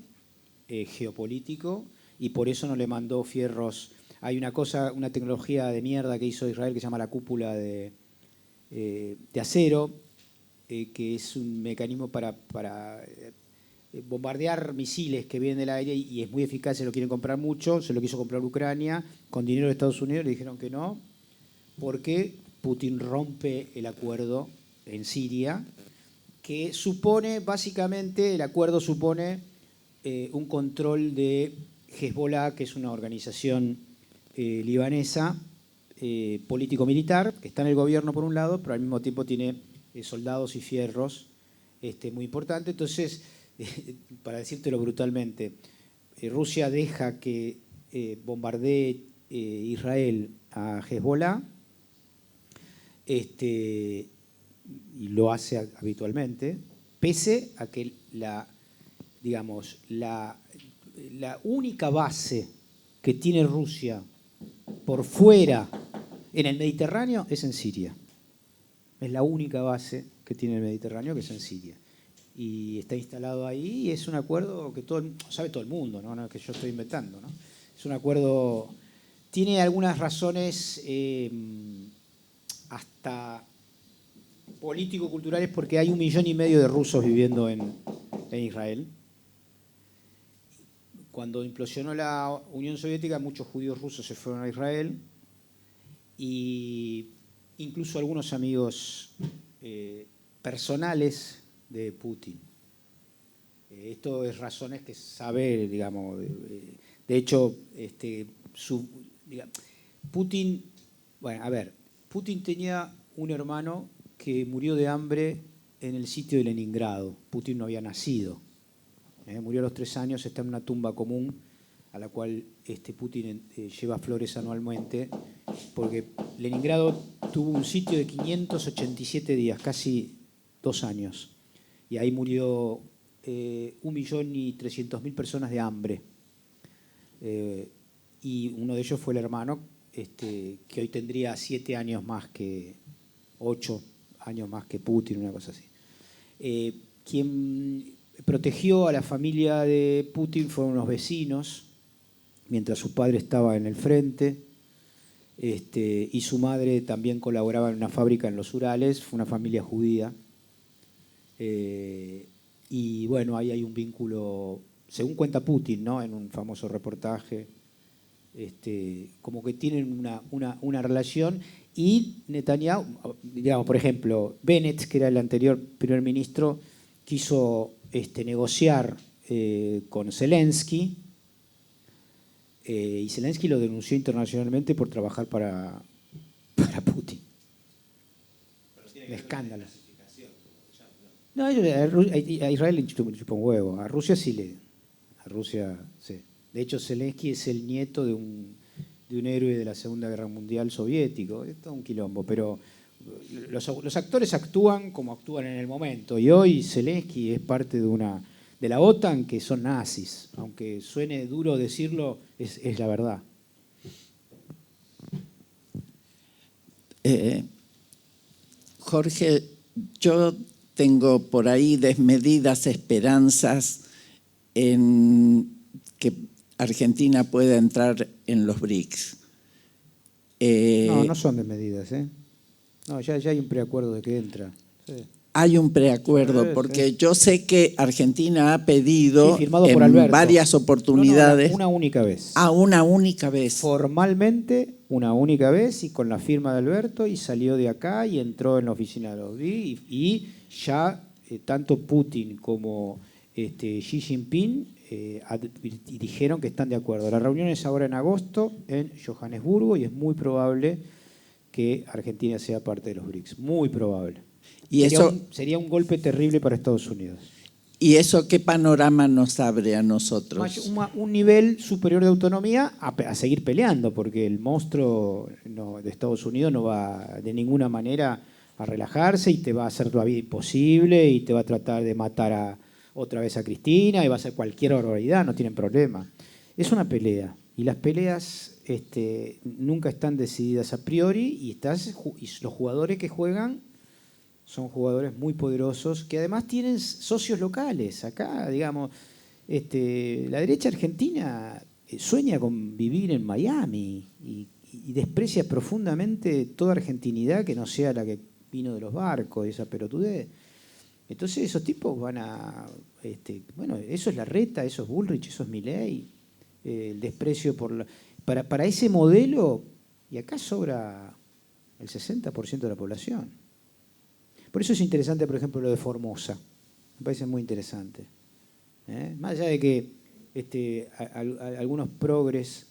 Speaker 1: geopolítico y por eso no le mandó fierros. Hay una tecnología de mierda que hizo Israel que se llama la cúpula de acero, que es un mecanismo para bombardear misiles que vienen del aire y es muy eficaz, se lo quieren comprar mucho, se lo quiso comprar Ucrania, con dinero de Estados Unidos le dijeron que no, porque Putin rompe el acuerdo en Siria, que supone, básicamente, el acuerdo supone un control de Hezbollah, que es una organización libanesa, político-militar, que está en el gobierno por un lado, pero al mismo tiempo tiene soldados y fierros muy importante. Entonces, para decírtelo brutalmente, Rusia deja que bombardee Israel a Hezbollah, y lo hace habitualmente, pese a que la única base que tiene Rusia por fuera en el Mediterráneo es en Siria. Es la única base que tiene el Mediterráneo, que es en Siria. Y está instalado ahí y es un acuerdo que sabe todo el mundo, ¿no? No es que yo estoy inventando, ¿no? Es un acuerdo, tiene algunas razones hasta político-culturales, porque hay 1,5 millones de rusos viviendo en Israel. Cuando implosionó la Unión Soviética, muchos judíos rusos se fueron a Israel, y incluso algunos amigos personales de Putin. Esto es razones que sabe, digamos. De hecho, Putin, bueno, a ver, Putin tenía un hermano que murió de hambre en el sitio de Leningrado. Putin no había nacido. Murió a los 3 años, está en una tumba común a la cual Putin lleva flores anualmente, porque Leningrado tuvo un sitio de 587 días, casi 2 años, y ahí murió 1.300.000 personas de hambre. Y uno de ellos fue el hermano, que hoy tendría 7 años más que, 8 años más que Putin, una cosa así. Quien protegió a la familia de Putin fueron unos vecinos, mientras su padre estaba en el frente, y su madre también colaboraba en una fábrica en los Urales. Fue una familia judía. Y bueno, ahí hay un vínculo, según cuenta Putin, ¿no?, en un famoso reportaje, como que tienen una relación. Y Netanyahu, digamos, por ejemplo, Bennett, que era el anterior primer ministro, quiso negociar con Zelensky, y Zelensky lo denunció internacionalmente por trabajar para Putin. Un escándalo. No, a Israel le chupa un huevo. A Rusia sí. De hecho, Zelensky es el nieto de un héroe de la Segunda Guerra Mundial soviético. Es todo un quilombo, pero los actores actúan como actúan en el momento. Y hoy Zelensky es parte de la OTAN, que son nazis. Aunque suene duro decirlo, es la verdad.
Speaker 4: Jorge, yo tengo por ahí desmedidas esperanzas en que Argentina pueda entrar en los BRICS.
Speaker 1: No son desmedidas, ¿eh? No, ya hay un preacuerdo de que entra. Sí.
Speaker 4: Hay un preacuerdo, porque yo sé que Argentina ha pedido
Speaker 1: firmado por Alberto,
Speaker 4: varias oportunidades.
Speaker 1: Una única vez.
Speaker 4: Una única vez.
Speaker 1: Formalmente, una única vez, y con la firma de Alberto, y salió de acá y entró en la oficina de los BRICS, y ya tanto Putin como Xi Jinping dijeron que están de acuerdo. La reunión es ahora en agosto en Johannesburgo, y es muy probable que Argentina sea parte de los BRICS. Muy probable. Y sería un golpe terrible para Estados Unidos.
Speaker 4: ¿Y eso qué panorama nos abre a nosotros?
Speaker 1: Un nivel superior de autonomía a seguir peleando, porque el monstruo de Estados Unidos no va de ninguna manera a relajarse, y te va a hacer la vida imposible, y te va a tratar de matar otra vez a Cristina, y va a hacer cualquier barbaridad, no tienen problema. Es una pelea, y las peleas nunca están decididas a priori, y los jugadores que juegan son jugadores muy poderosos, que además tienen socios locales. Acá, digamos, la derecha argentina sueña con vivir en Miami, y desprecia profundamente toda argentinidad que no sea la que vino de los barcos, esa pelotudez. Entonces esos tipos van a... bueno, eso es Larreta, eso es Bullrich, eso es Milei. El desprecio para ese modelo, y acá sobra el 60% de la población. Por eso es interesante, por ejemplo, lo de Formosa. Me parece muy interesante. Más allá de que algunos progres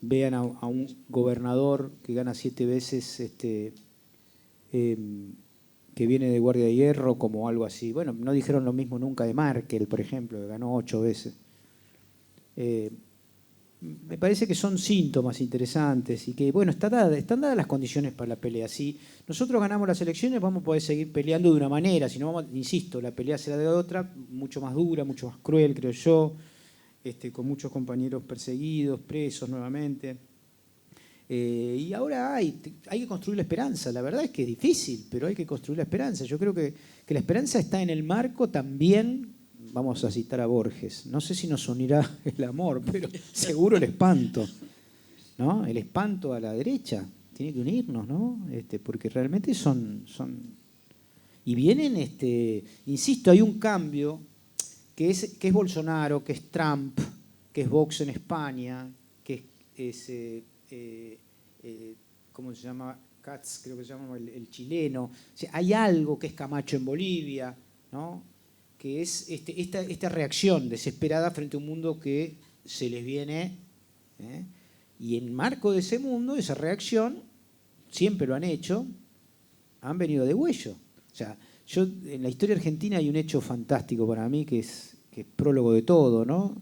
Speaker 1: vean a un gobernador que gana 7 veces que viene de Guardia de Hierro como algo así. Bueno, no dijeron lo mismo nunca de Merkel, por ejemplo, que ganó 8 veces. Me parece que son síntomas interesantes y que, bueno, están dadas las condiciones para la pelea. Si nosotros ganamos las elecciones, vamos a poder seguir peleando de una manera. Si no, vamos, insisto, la pelea será de otra, mucho más dura, mucho más cruel, creo yo, con muchos compañeros perseguidos, presos nuevamente. Y ahora hay que construir la esperanza. La verdad es que es difícil, pero hay que construir la esperanza. Yo creo que la esperanza está en el marco también. Vamos a citar a Borges. No sé si nos unirá el amor, pero seguro el espanto, ¿no? El espanto a la derecha. Tiene que unirnos, ¿no? Porque realmente son... Y vienen, insisto, hay un cambio que es Bolsonaro, que es Trump, que es Vox en España, que es ¿cómo se llama? Katz, creo que se llama el chileno. O sea, hay algo que es Camacho en Bolivia, ¿no? Que es esta reacción desesperada frente a un mundo que se les viene, y en marco de ese mundo, esa reacción, siempre lo han hecho, han venido de huello. O sea, en la historia argentina hay un hecho fantástico para mí que es prólogo de todo, ¿no?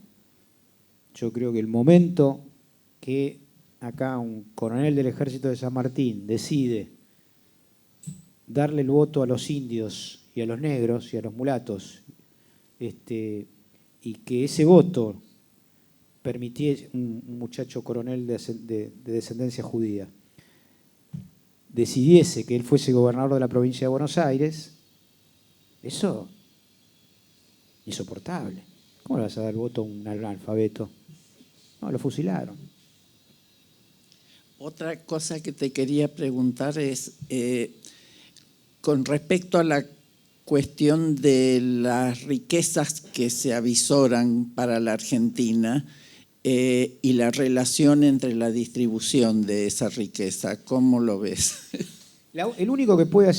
Speaker 1: Yo creo que el momento que acá un coronel del ejército de San Martín decide darle el voto a los indios y a los negros y a los mulatos, y que ese voto permitiese, un muchacho coronel de descendencia judía, decidiese que él fuese gobernador de la provincia de Buenos Aires, eso es insoportable. ¿Cómo le vas a dar el voto a un analfabeto? No, lo fusilaron.
Speaker 4: Otra cosa que te quería preguntar es, con respecto a la cuestión de las riquezas que se avisoran para la Argentina y la relación entre la distribución de esa riqueza, ¿cómo lo ves?
Speaker 1: El único que puede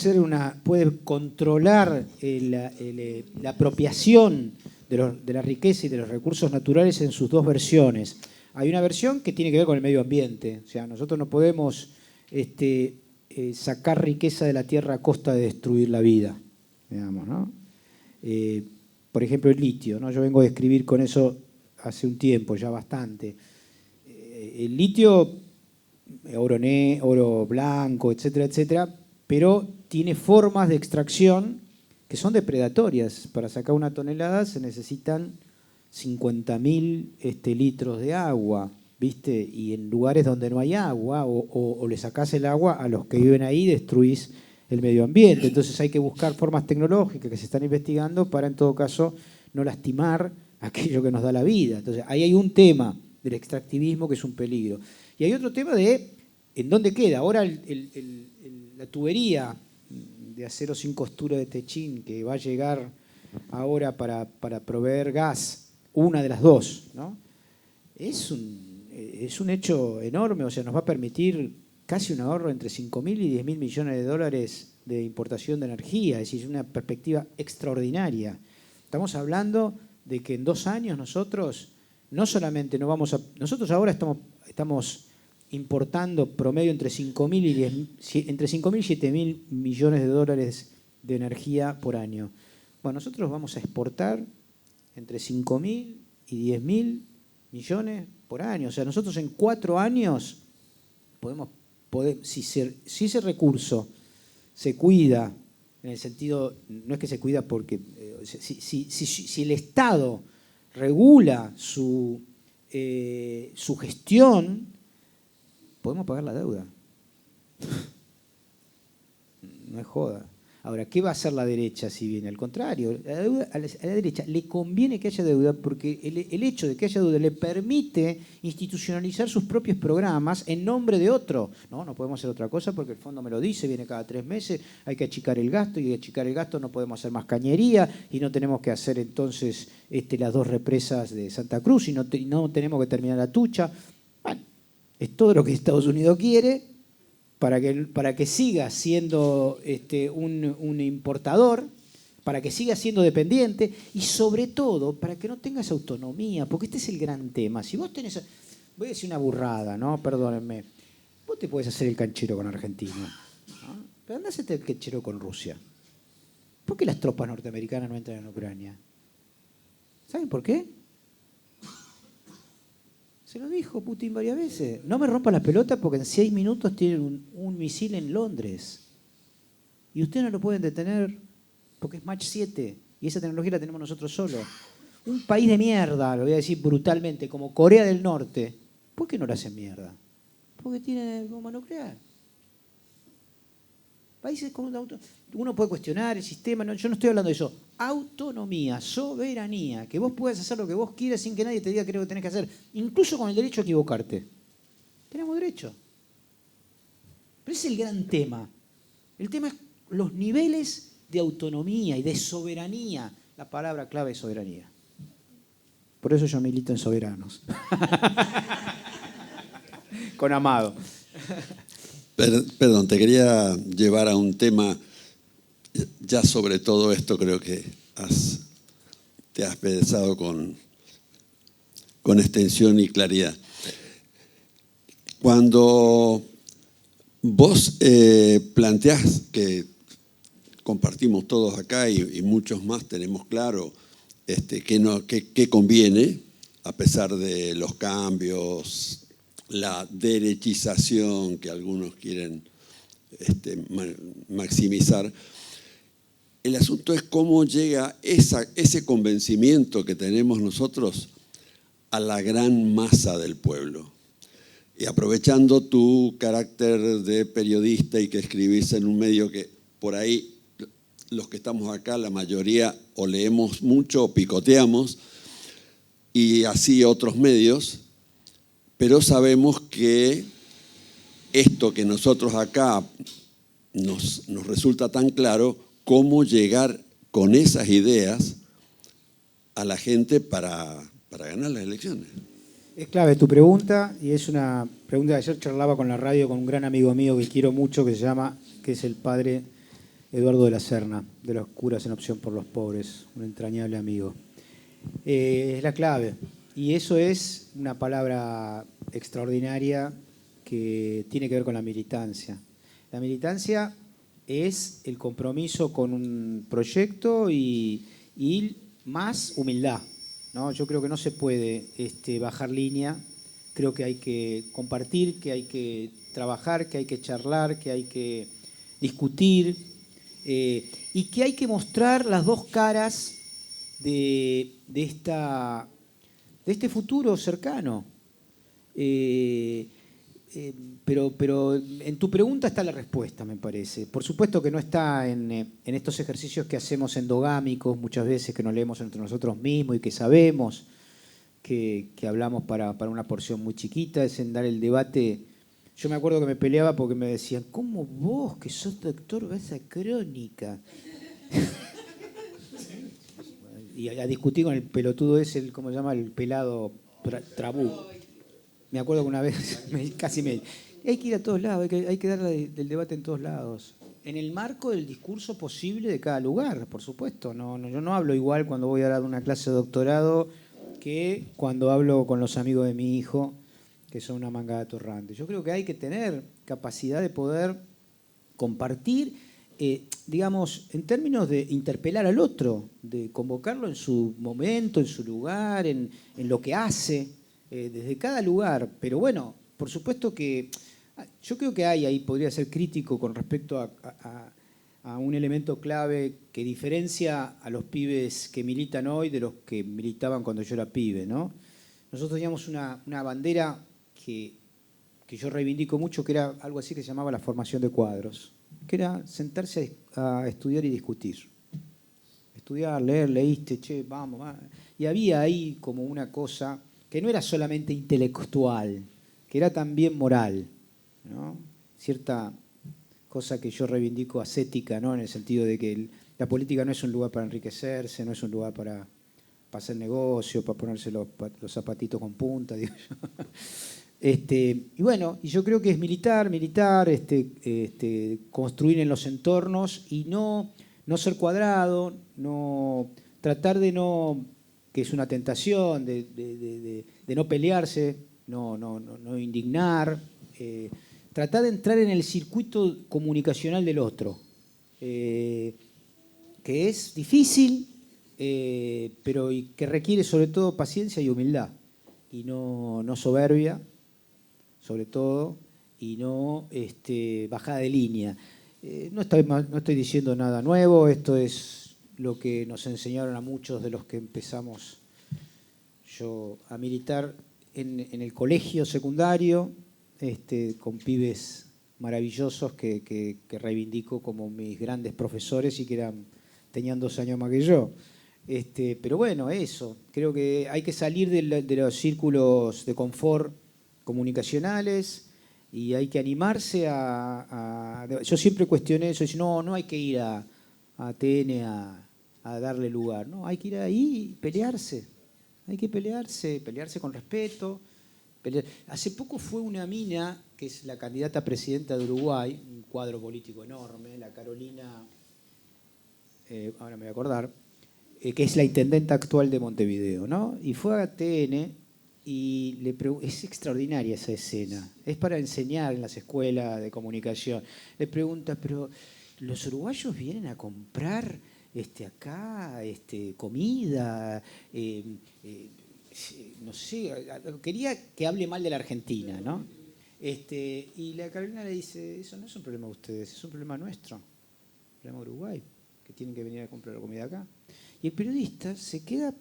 Speaker 1: puede controlar la apropiación de la riqueza y de los recursos naturales en sus dos versiones. Hay una versión que tiene que ver con el medio ambiente. O sea, nosotros no podemos sacar riqueza de la tierra a costa de destruir la vida, digamos, ¿no? Por ejemplo, el litio, ¿no? Yo vengo a escribir con eso hace un tiempo, ya bastante. El litio, oro blanco, etcétera, etcétera, pero tiene formas de extracción que son depredatorias. Para sacar una tonelada se necesitan 50.000 litros de agua, ¿viste? Y en lugares donde no hay agua, o le sacás el agua a los que viven ahí, destruís el medio ambiente. Entonces hay que buscar formas tecnológicas que se están investigando para, en todo caso, no lastimar aquello que nos da la vida. Entonces ahí hay un tema del extractivismo que es un peligro. Y hay otro tema de en dónde queda. Ahora la tubería de acero sin costura de Techín, que va a llegar ahora para proveer gas, una de las dos, ¿no? Es un hecho enorme, o sea, nos va a permitir casi un ahorro entre 5.000 y 10.000 millones de dólares de importación de energía, es decir, una perspectiva extraordinaria. Estamos hablando de que en 2 años nosotros no solamente no vamos a... Nosotros ahora estamos importando promedio entre 5.000 y 7.000 millones de dólares de energía por año. Bueno, nosotros vamos a exportar entre 5.000 y 10.000 millones por año. O sea, nosotros en 4 años si ese recurso se cuida, en el sentido, no es que se cuida porque, si el Estado regula su gestión, podemos pagar la deuda. No es joda. Ahora, ¿qué va a hacer la derecha si viene? Al contrario, a la derecha le conviene que haya deuda porque el hecho de que haya deuda le permite institucionalizar sus propios programas en nombre de otro. No podemos hacer otra cosa porque el fondo me lo dice, viene cada 3 meses, hay que achicar el gasto, y achicar el gasto no podemos hacer más cañería y no tenemos que hacer entonces las 2 represas de Santa Cruz y no tenemos que terminar la Tucha. Bueno, es todo lo que Estados Unidos quiere para que siga siendo un importador, para que siga siendo dependiente y sobre todo para que no tengas autonomía, porque este es el gran tema. Si vos tenés, voy a decir una burrada, ¿no? Perdónenme, vos te podés hacer el canchero con Argentina, ¿no? Pero andá a hacerte el quechero con Rusia. ¿Por qué las tropas norteamericanas no entran en Ucrania? ¿Saben por qué? Se lo dijo Putin varias veces. No me rompa la pelota porque en 6 minutos tienen un misil en Londres. Y ustedes no lo pueden detener porque es Mach 7. Y esa tecnología la tenemos nosotros solos. Un país de mierda, lo voy a decir brutalmente, como Corea del Norte. ¿Por qué no lo hacen mierda? Porque tiene bomba nuclear. Países con uno puede cuestionar el sistema, no, yo no estoy hablando de eso. Autonomía, soberanía, que vos puedas hacer lo que vos quieras sin que nadie te diga qué es lo que tenés que hacer, incluso con el derecho a equivocarte. Tenemos derecho. Pero ese es el gran tema. El tema es los niveles de autonomía y de soberanía. La palabra clave es soberanía. Por eso yo milito en Soberanos. Con Amado.
Speaker 5: Perdón, te quería llevar a un tema, ya sobre todo esto creo que te has pensado con extensión y claridad. Cuando vos planteás, que compartimos todos acá y muchos más tenemos claro qué conviene, a pesar de los cambios, la derechización que algunos quieren maximizar. El asunto es cómo llega ese convencimiento que tenemos nosotros a la gran masa del pueblo. Y aprovechando tu carácter de periodista y que escribís en un medio que por ahí los que estamos acá, la mayoría o leemos mucho o picoteamos, y así otros medios, pero sabemos que esto que nosotros acá nos resulta tan claro, cómo llegar con esas ideas a la gente para ganar las elecciones.
Speaker 1: Es clave tu pregunta y es una pregunta que ayer charlaba con la radio con un gran amigo mío que quiero mucho, que es el padre Eduardo de la Serna, de los curas en opción por los pobres, un entrañable amigo. Es la clave. Y eso es una palabra extraordinaria que tiene que ver con la militancia. La militancia es el compromiso con un proyecto y más humildad, ¿no? Yo creo que no se puede bajar línea. Creo que hay que compartir, que hay que trabajar, que hay que charlar, que hay que discutir y que hay que mostrar las dos caras de este futuro cercano. Pero en tu pregunta está la respuesta, me parece. Por supuesto que no está en estos ejercicios que hacemos endogámicos muchas veces, que nos leemos entre nosotros mismos y que sabemos que hablamos para una porción muy chiquita, es en dar el debate. Yo me acuerdo que me peleaba porque me decían, ¿cómo vos, que sos doctor, vas a crónica? Y a discutir con el pelotudo ese, ¿cómo se llama? El pelado Trabú. Me acuerdo que una vez hay que ir a todos lados, hay que dar el debate en todos lados. En el marco del discurso posible de cada lugar, por supuesto. Yo no hablo igual cuando voy a dar una clase de doctorado que cuando hablo con los amigos de mi hijo, que son una manga de atorrantes. Yo creo que hay que tener capacidad de poder compartir, digamos, en términos de interpelar al otro, de convocarlo en su momento, en su lugar, en lo que hace, desde cada lugar. Pero bueno, por supuesto que yo creo que ahí podría ser crítico con respecto a un elemento clave que diferencia a los pibes que militan hoy de los que militaban cuando yo era pibe, ¿no? Nosotros teníamos una bandera que yo reivindico mucho, que era algo así que se llamaba la formación de cuadros, que era sentarse a estudiar y discutir. Estudiar, leer, leíste, vamos. Y había ahí como una cosa que no era solamente intelectual, que era también moral, ¿no? Cierta cosa que yo reivindico ascética, ¿no? En el sentido de que la política no es un lugar para enriquecerse, no es un lugar para hacer negocio, para ponerse los zapatitos con punta, digo yo. Y bueno, y yo creo que es militar, construir en los entornos y no ser cuadrado, no tratar de no, que es una tentación, de no pelearse, no indignar, tratá de entrar en el circuito comunicacional del otro, que es difícil, pero que requiere sobre todo paciencia y humildad, y no soberbia, sobre todo, y no bajada de línea. No estoy diciendo nada nuevo, esto es lo que nos enseñaron a muchos de los que empezamos yo a militar en el colegio secundario, con pibes maravillosos que reivindico como mis grandes profesores y que tenían 2 años más que yo. Pero bueno, eso, creo que hay que salir de los círculos de confort comunicacionales y hay que animarse yo siempre cuestioné eso, no hay que ir a ATN a darle lugar, no, hay que ir ahí y pelearse, hay que pelearse con respeto. Hace poco fue una mina, que es la candidata a presidenta de Uruguay, un cuadro político enorme, la Carolina, ahora me voy a acordar, que es la intendenta actual de Montevideo, ¿no? Y fue a ATN y es extraordinaria esa escena, es para enseñar en las escuelas de comunicación. Le pregunta, pero ¿los uruguayos vienen a comprar acá comida? No sé, quería que hable mal de la Argentina, ¿no? Y la Carolina le dice, eso no es un problema de ustedes, es un problema nuestro, un problema de Uruguay, que tienen que venir a comprar la comida acá. Y el periodista se queda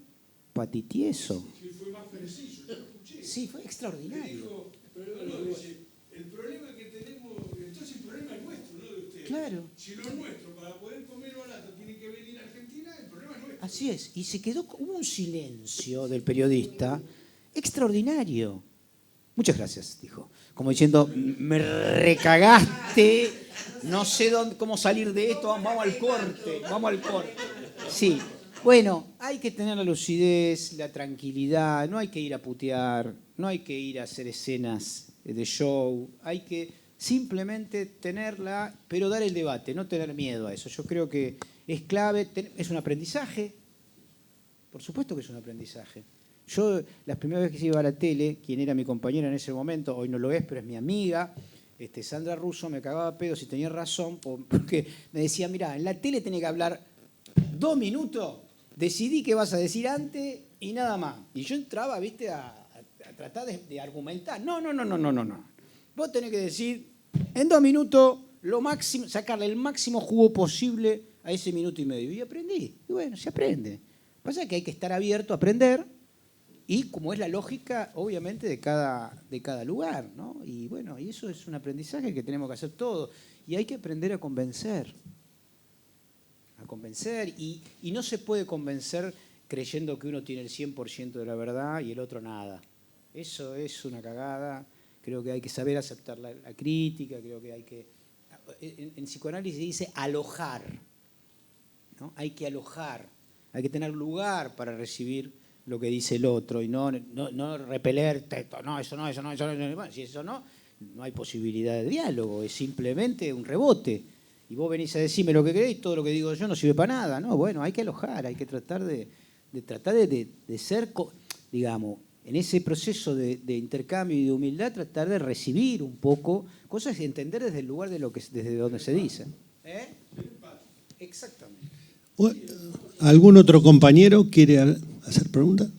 Speaker 1: patitieso.
Speaker 2: Sí, fue más preciso, yo lo escuché.
Speaker 1: Sí, fue extraordinario.
Speaker 2: Dijo, dice, el problema que tenemos, entonces el problema es nuestro, no de ustedes.
Speaker 1: Claro.
Speaker 2: Si lo nuestro, para poder comer barato, tiene que venir a Argentina, el problema es nuestro.
Speaker 1: Así es, y hubo un silencio del periodista extraordinario. Muchas gracias, dijo. Como diciendo, me recagaste, no sé cómo salir de esto, vamos al corte. Sí, bueno, hay que tener la lucidez, la tranquilidad, no hay que ir a putear, no hay que ir a hacer escenas de show, hay que simplemente tenerla, pero dar el debate, no tener miedo a eso. Yo creo que es clave, es un aprendizaje, por supuesto que es un aprendizaje. Yo, las primeras veces que iba a la tele, quien era mi compañera en ese momento, hoy no lo es, pero es mi amiga, Sandra Russo, me cagaba a pedo si tenía razón, porque me decía, mirá, en la tele tenés que hablar 2 minutos, decidí qué vas a decir antes y nada más. Y yo entraba, viste, a tratar de argumentar. No. Vos tenés que decir, en 2 minutos, lo máximo, sacarle el máximo jugo posible a ese minuto y medio. Y aprendí. Y bueno, se aprende. Pasa que hay que estar abierto a aprender y como es la lógica, obviamente, de cada lugar, ¿no? Y bueno, y eso es un aprendizaje que tenemos que hacer todos. Y hay que aprender a convencer. Y no se puede convencer creyendo que uno tiene el 100% de la verdad y el otro nada. Eso es una cagada. Creo que hay que saber aceptar la crítica, creo que hay que... En psicoanálisis se dice alojar, ¿no? Hay que alojar, hay que tener lugar para recibir lo que dice el otro y no repeler texto. No, eso no. Bueno, si eso no hay posibilidad de diálogo, es simplemente un rebote. Y vos venís a decirme lo que queréis, todo lo que digo yo no sirve para nada. No, bueno, hay que alojar, hay que tratar de ser, digamos, en ese proceso de intercambio y de humildad, tratar de recibir un poco cosas y entender desde el lugar desde donde se dicen. Exactamente.
Speaker 2: ¿Algún otro compañero quiere hacer preguntas?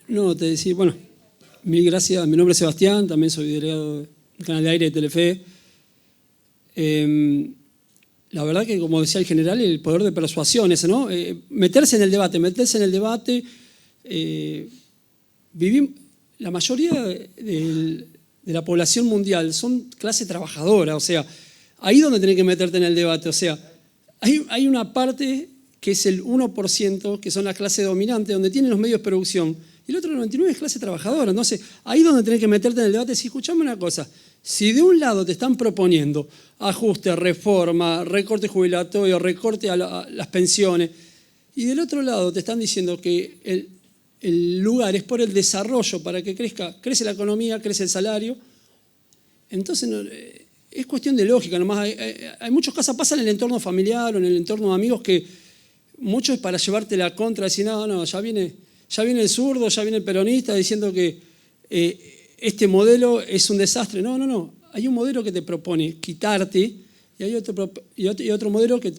Speaker 6: No, te decía, bueno, mil gracias. Mi nombre es Sebastián, también soy delegado del canal de aire de Telefe. La verdad que, como decía el general, el poder de persuasión ese, ¿no? Meterse en el debate. La mayoría de la población mundial son clase trabajadora, o sea, ahí es donde tenés que meterte en el debate, o sea, hay una parte que es el 1%, que son las clases dominantes, donde tienen los medios de producción, y el otro 99% es clase trabajadora. Entonces, ahí es donde tenés que meterte en el debate. Si escuchame una cosa, si de un lado te están proponiendo ajuste, reforma, recorte jubilatorio, recorte a las pensiones, y del otro lado te están diciendo que el lugar es por el desarrollo, para que crece la economía, crece el salario, entonces es cuestión de lógica nomás. Hay muchos casos, pasa en el entorno familiar o en el entorno de amigos, que mucho es para llevarte la contra, decir, no, ya viene el zurdo, ya viene el peronista diciendo que este modelo es un desastre. No, no, no. Hay un modelo que te propone quitarte y hay otro modelo que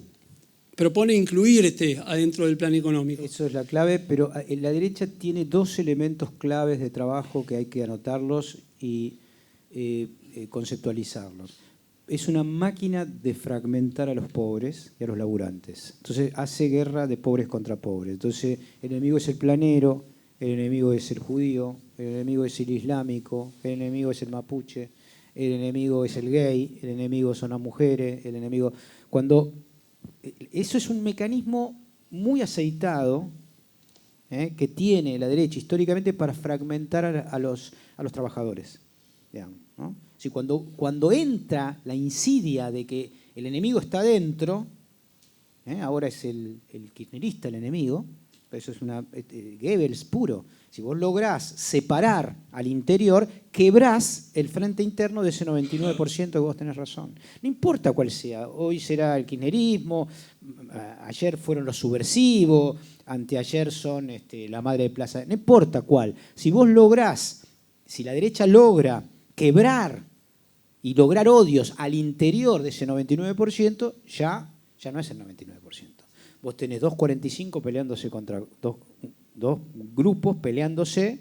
Speaker 6: propone incluirte adentro del plan económico.
Speaker 1: Eso es la clave, pero la derecha tiene dos elementos claves de trabajo que hay que anotarlos y conceptualizarlos. Es una máquina de fragmentar a los pobres y a los laburantes. Entonces hace guerra de pobres contra pobres. Entonces el enemigo es el planero, el enemigo es el judío, el enemigo es el islámico, el enemigo es el mapuche, el enemigo es el gay, el enemigo son las mujeres, el enemigo... Eso es un mecanismo muy aceitado que tiene la derecha históricamente para fragmentar a los trabajadores, digamos, ¿no? Si cuando entra la insidia de que el enemigo está dentro, ahora es el kirchnerista el enemigo, eso es Goebbels puro. Si vos lográs separar al interior, quebrás el frente interno de ese 99% que vos tenés razón. No importa cuál sea, hoy será el kirchnerismo, ayer fueron los subversivos, anteayer son la madre de plaza, no importa cuál. Si vos lográs, si la derecha logra quebrar y lograr odios al interior de ese 99%, ya no es el 99%. Vos tenés 2,45 peleándose contra dos grupos peleándose,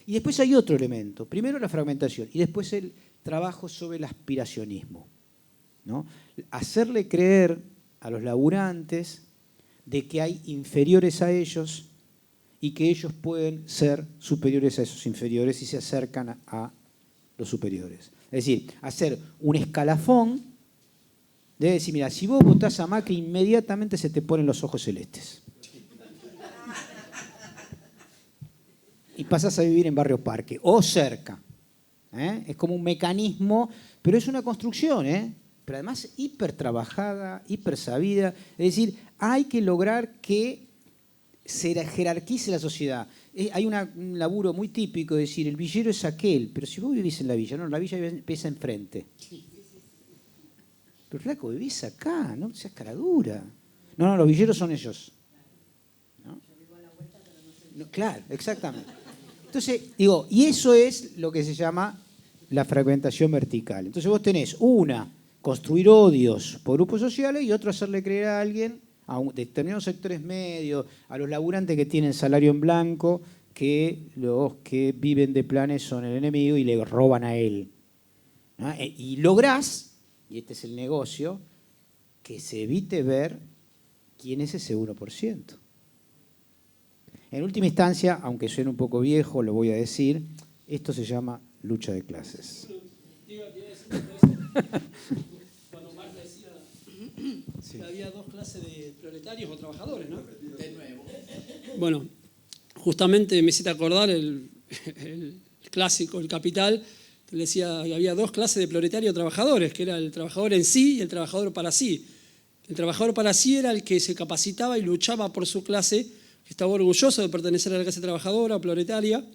Speaker 1: y después hay otro elemento. Primero la fragmentación y después el trabajo sobre el aspiracionismo, ¿no? Hacerle creer a los laburantes de que hay inferiores a ellos y que ellos pueden ser superiores a esos inferiores y se acercan a los superiores. Es decir, hacer un escalafón de decir, mira, si vos votás a Macri, inmediatamente se te ponen los ojos celestes. Y pasás a vivir en Barrio Parque o cerca. Es como un mecanismo, pero es una construcción, pero además hiper trabajada, hiper sabida. Es decir, hay que lograr que se jerarquice la sociedad. Hay un laburo muy típico de decir, el villero es aquel, pero si vos vivís en la villa, no, la villa empieza enfrente. Pero flaco, vivís acá, no seas cara dura. No, los villeros son ellos. ¿No? No, claro, exactamente. Entonces, digo, y eso es lo que se llama la fragmentación vertical. Entonces vos tenés construir odios por grupos sociales y otro, hacerle creer a alguien, a determinados sectores medios, a los laburantes que tienen salario en blanco, que los que viven de planes son el enemigo y le roban a él. ¿No? Y lográs, y este es el negocio, que se evite ver quién es ese 1%. En última instancia, aunque suene un poco viejo, lo voy a decir, esto se llama lucha de clases.
Speaker 6: Cuando Marx decía que había dos clases de proletarios o trabajadores, ¿no? De nuevo. Bueno, justamente me hiciste acordar el clásico, el Capital, que decía que había dos clases de proletarios o trabajadores, que era el trabajador en sí y el trabajador para sí. El trabajador para sí era el que se capacitaba y luchaba por su clase, que estaba orgulloso de pertenecer a la clase trabajadora o proletaria.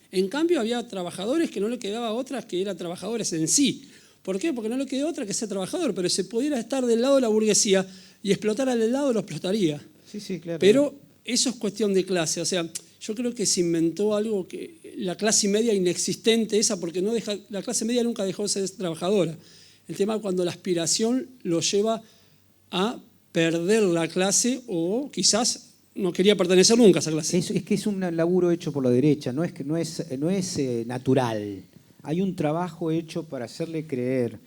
Speaker 6: En cambio, había trabajadores que no le quedaba otra que eran trabajadores en sí. ¿Por qué? Porque no le quedó otra que ser trabajador, pero si pudiera estar del lado de la burguesía y explotar al lado, lo explotaría.
Speaker 1: Sí, claro.
Speaker 6: Pero eso es cuestión de clase. O sea, yo creo que se inventó algo que la clase media inexistente esa, porque la clase media nunca dejó de ser trabajadora. El tema es cuando la aspiración lo lleva a perder la clase o quizás no quería pertenecer nunca a esa clase.
Speaker 1: Es que es un laburo hecho por la derecha, no es natural. Hay un trabajo hecho para hacerle creer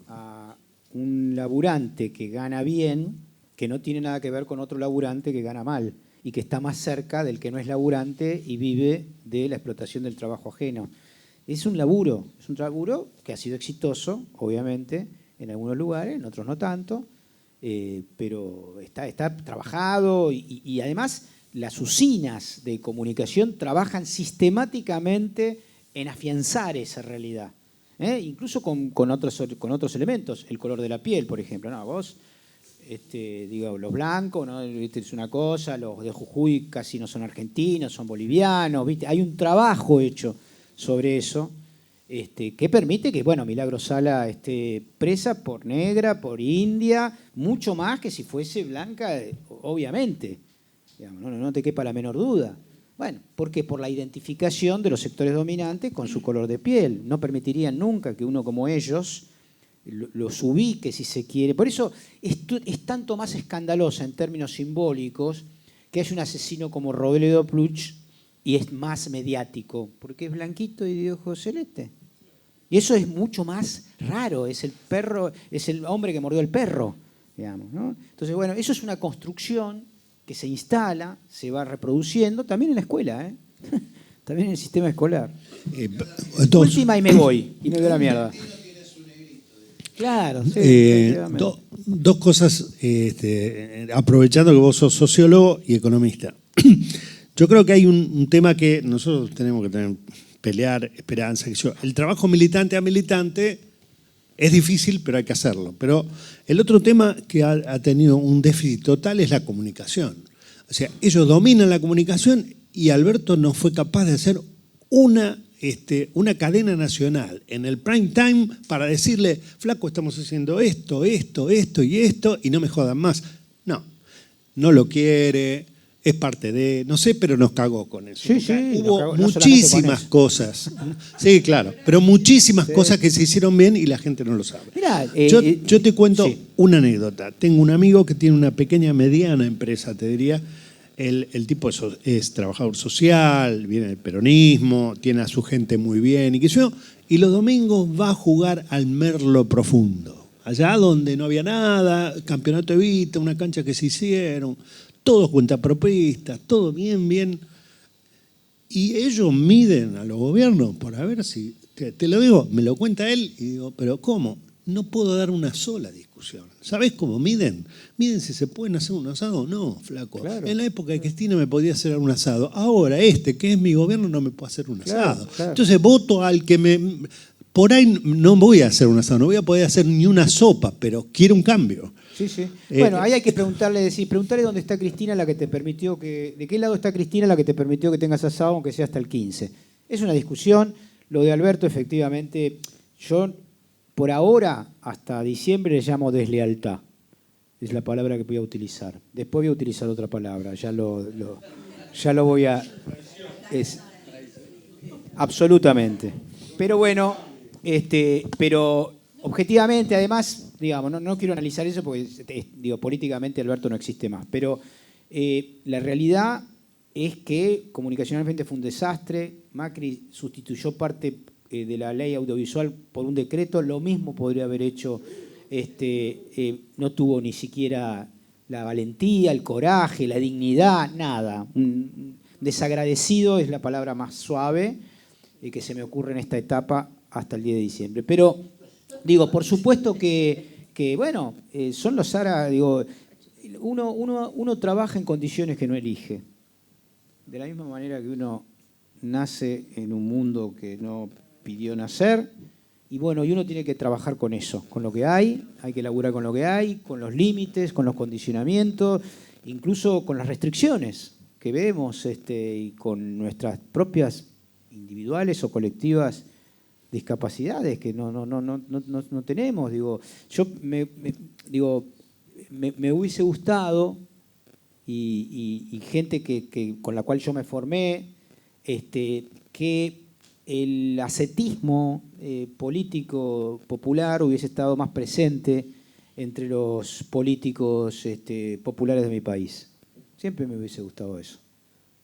Speaker 1: a un laburante que gana bien, que no tiene nada que ver con otro laburante que gana mal y que está más cerca del que no es laburante y vive de la explotación del trabajo ajeno. Es un laburo que ha sido exitoso, obviamente, en algunos lugares, en otros no tanto, pero está trabajado y además las usinas de comunicación trabajan sistemáticamente en afianzar esa realidad, incluso con otros elementos, el color de la piel, por ejemplo. No, vos, los blancos, ¿no? Es una cosa, los de Jujuy casi no son argentinos, son bolivianos, ¿viste? Hay un trabajo hecho sobre eso, que permite que, Milagro Sala esté presa por negra, por india, mucho más que si fuese blanca, obviamente. Digamos, no te quepa la menor duda. Bueno, ¿por qué? Por la identificación de los sectores dominantes con su color de piel. No permitirían nunca que uno como ellos los ubique, si se quiere. Por eso es tanto más escandalosa en términos simbólicos que haya un asesino como Robledo Pluch y es más mediático, porque es blanquito y de ojos celeste. Y eso es mucho más raro, es el perro, es el hombre que mordió el perro, digamos, ¿no? Entonces, bueno, eso es una construcción que se instala, se va reproduciendo también en la escuela, ¿eh? También en el sistema escolar. Última y me voy a la mierda. Claro, sí.
Speaker 2: Dos cosas, aprovechando que vos sos sociólogo y economista. Yo creo que hay un tema que nosotros tenemos que pelear, esperanza. El trabajo militante a militante es difícil, pero hay que hacerlo. Pero el otro tema que ha tenido un déficit total es la comunicación. O sea, ellos dominan la comunicación y Alberto no fue capaz de hacer una cadena nacional en el prime time para decirle, flaco, estamos haciendo esto y esto, y no me jodan más. No lo quiere, es parte de, no sé, pero nos cagó con eso.
Speaker 1: Sí,
Speaker 2: hubo
Speaker 1: cagó,
Speaker 2: muchísimas cosas. Sí, claro, pero muchísimas cosas que se hicieron bien y la gente no lo sabe.
Speaker 1: Mirá,
Speaker 2: yo te cuento
Speaker 1: sí.
Speaker 2: una anécdota. Tengo un amigo que tiene una pequeña, mediana empresa, te diría. El tipo es trabajador social, viene del peronismo, tiene a su gente muy bien y los domingos va a jugar al Merlo Profundo, allá donde no había nada, campeonato Evita, una cancha que se hicieron, todos cuentapropistas, todo bien. Y ellos miden a los gobiernos por a ver si, te lo digo, me lo cuenta él y digo, pero ¿cómo? No puedo dar una sola discusión. ¿Sabés cómo miden? Miden si se pueden hacer un asado o no, flaco.
Speaker 1: Claro.
Speaker 2: En la época de Cristina me podía hacer un asado. Ahora que es mi gobierno, no me puede hacer un asado.
Speaker 1: Claro.
Speaker 2: Entonces voto al que me... Por ahí no voy a hacer un asado, no voy a poder hacer ni una sopa, pero quiero un cambio.
Speaker 1: Sí. Bueno, ahí hay que preguntarle dónde está Cristina, la que te permitió de qué lado está Cristina, la que te permitió que tengas asado, aunque sea hasta el 15. Es una discusión. Lo de Alberto, efectivamente, yo por ahora, hasta diciembre, le llamo deslealtad. Es la palabra que voy a utilizar. Después voy a utilizar otra palabra. Ya lo voy a... absolutamente. Pero bueno, pero objetivamente, además, digamos, no quiero analizar eso porque, políticamente Alberto no existe más. Pero la realidad es que comunicacionalmente fue un desastre. Macri sustituyó parte de la ley audiovisual por un decreto. Lo mismo podría haber hecho... no tuvo ni siquiera la valentía, el coraje, la dignidad, nada. Desagradecido es la palabra más suave que se me ocurre en esta etapa hasta el 10 de diciembre. Pero, por supuesto que bueno, son los ARA, uno trabaja en condiciones que no elige. De la misma manera que uno nace en un mundo que no pidió nacer. Y bueno, y uno tiene que trabajar con eso, con lo que hay que laburar con lo que hay, con los límites, con los condicionamientos, incluso con las restricciones que vemos y con nuestras propias individuales o colectivas discapacidades que no tenemos. Yo me hubiese gustado y gente con la cual yo me formé, que el ascetismo político popular hubiese estado más presente entre los políticos populares de mi país. Siempre me hubiese gustado eso.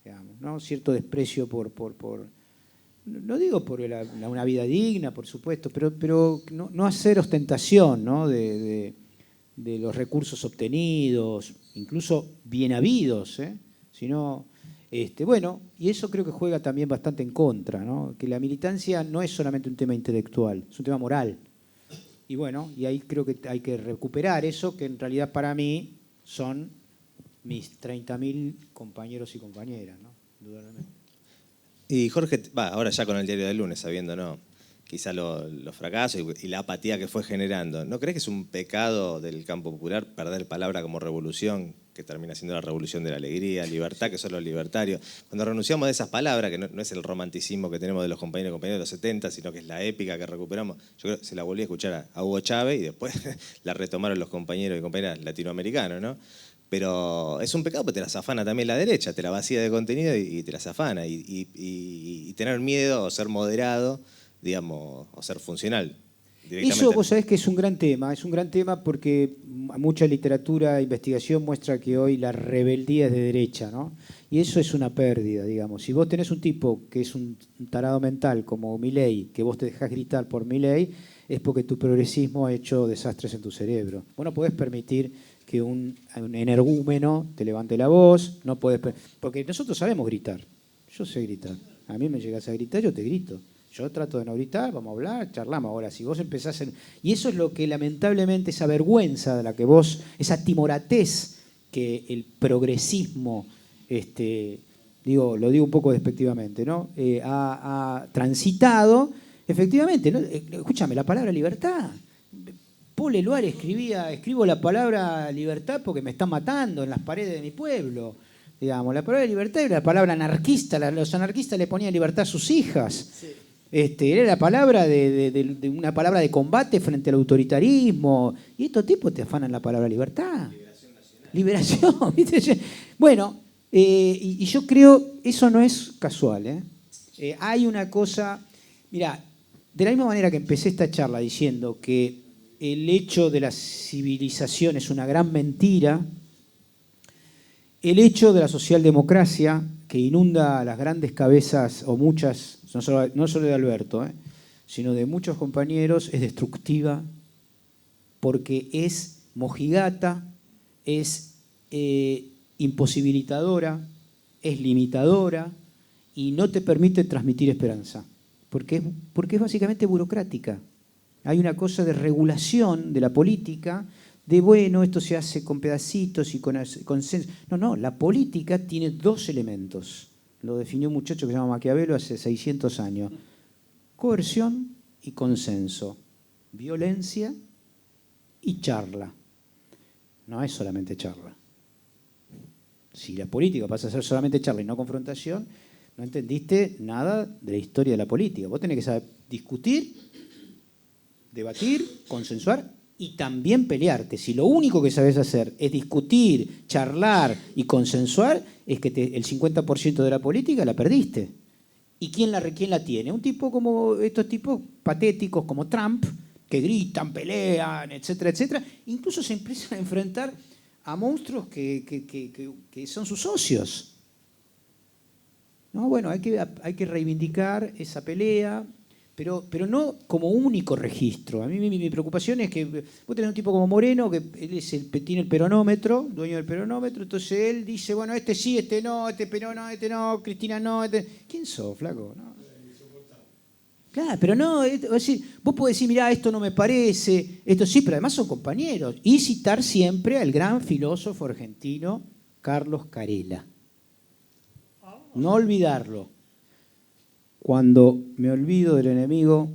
Speaker 1: Digamos, ¿no? Cierto desprecio por no digo por una vida digna, por supuesto, pero no hacer ostentación, ¿no? de los recursos obtenidos, incluso bien habidos, sino... bueno, y eso creo que juega también bastante en contra, ¿no? Que la militancia no es solamente un tema intelectual, es un tema moral. Y bueno, y ahí creo que hay que recuperar eso, que en realidad para mí son mis 30.000 compañeros y compañeras, ¿no? Indudablemente.
Speaker 3: Y Jorge, ahora ya con el diario del lunes, sabiendo, ¿no? Quizá los fracasos y la apatía que fue generando. ¿No crees que es un pecado del campo popular perder palabra como revolución, que termina siendo la revolución de la alegría, libertad, que son los libertarios? Cuando renunciamos a esas palabras, que no es el romanticismo que tenemos de los compañeros y compañeras de los 70, sino que es la épica que recuperamos. Yo creo que se la volví a escuchar a Hugo Chávez y después la retomaron los compañeros y compañeras latinoamericanos, ¿no? Pero es un pecado porque te las afana también la derecha, te la vacía de contenido y te las afana. Y tener miedo o ser moderado, digamos, o ser funcional.
Speaker 1: Eso vos sabés que es un gran tema porque mucha literatura e investigación muestra que hoy la rebeldía es de derecha, ¿no? Y eso es una pérdida, digamos. Si vos tenés un tipo que es un tarado mental como Milei, que vos te dejás gritar por Milei, es porque tu progresismo ha hecho desastres en tu cerebro. Vos no podés permitir que un energúmeno te levante la voz, no podés, porque nosotros sabemos gritar. Yo sé gritar. A mí me llegas a gritar, yo te grito. Yo trato de no gritar, vamos a hablar, charlamos. Ahora, si vos empezás y eso es lo que lamentablemente, esa vergüenza de la que vos, esa timoratez que el progresismo, lo digo un poco despectivamente, ¿no? Ha transitado, efectivamente, ¿no? Escúchame, la palabra libertad. Paul Eluard escribo la palabra libertad porque me están matando en las paredes de mi pueblo. Digamos, la palabra libertad era la palabra anarquista, los anarquistas le ponían libertad a sus hijas. Sí. Era la palabra de una palabra de combate frente al autoritarismo. Y estos tipos te afanan la palabra libertad. Liberación nacional. Liberación, ¿viste? Bueno, y yo creo, eso no es casual. Hay una cosa, mira, de la misma manera que empecé esta charla diciendo que el hecho de la civilización es una gran mentira, el hecho de la socialdemocracia que inunda las grandes cabezas, o muchas, no solo de Alberto, sino de muchos compañeros, es destructiva porque es mojigata, es imposibilitadora, es limitadora y no te permite transmitir esperanza, porque es básicamente burocrática. Hay una cosa de regulación de la política, de bueno, esto se hace con pedacitos y con consenso. No, la política tiene dos elementos. Lo definió un muchacho que se llama Maquiavelo hace 600 años. Coerción y consenso. Violencia y charla. No es solamente charla. Si la política pasa a ser solamente charla y no confrontación, no entendiste nada de la historia de la política. Vos tenés que saber discutir, debatir, consensuar y también pelearte. Si lo único que sabes hacer es discutir, charlar y consensuar, es que el 50% de la política la perdiste. ¿Y quién la tiene? Un tipo como estos tipos patéticos como Trump, que gritan, pelean, etcétera, etcétera. Incluso se empiezan a enfrentar a monstruos que son sus socios. No, bueno, hay que reivindicar esa pelea, pero no como único registro. A mí mi preocupación es que vos tenés un tipo como Moreno, que él tiene el peronómetro, dueño del peronómetro, entonces él dice, bueno, este sí, este no, este Perón no, este no, Cristina no, este... ¿Quién sos, flaco? No. Claro, pero no, vos podés decir, mirá, esto no me parece, esto sí, pero además son compañeros. Y citar siempre al gran filósofo argentino Carlos Carela. No olvidarlo. Cuando me olvido del enemigo,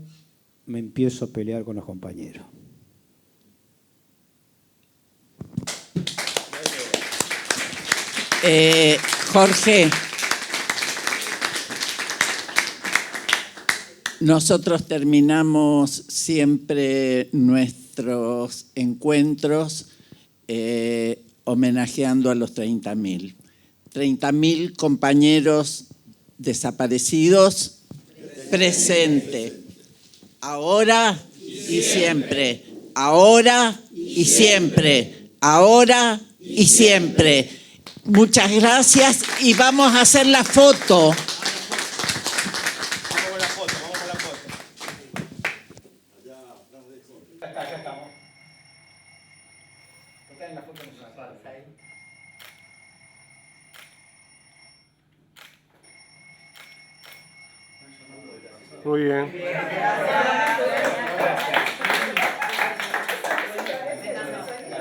Speaker 1: me empiezo a pelear con los compañeros.
Speaker 4: Jorge, nosotros terminamos siempre nuestros encuentros homenajeando a los 30.000. 30.000 compañeros desaparecidos, presente, ahora y siempre, ahora y siempre, ahora y siempre. Muchas gracias y vamos a hacer la foto.
Speaker 3: Vamos con la foto. Acá estamos. Acá en la foto nos falta ahí.
Speaker 7: Muy bien.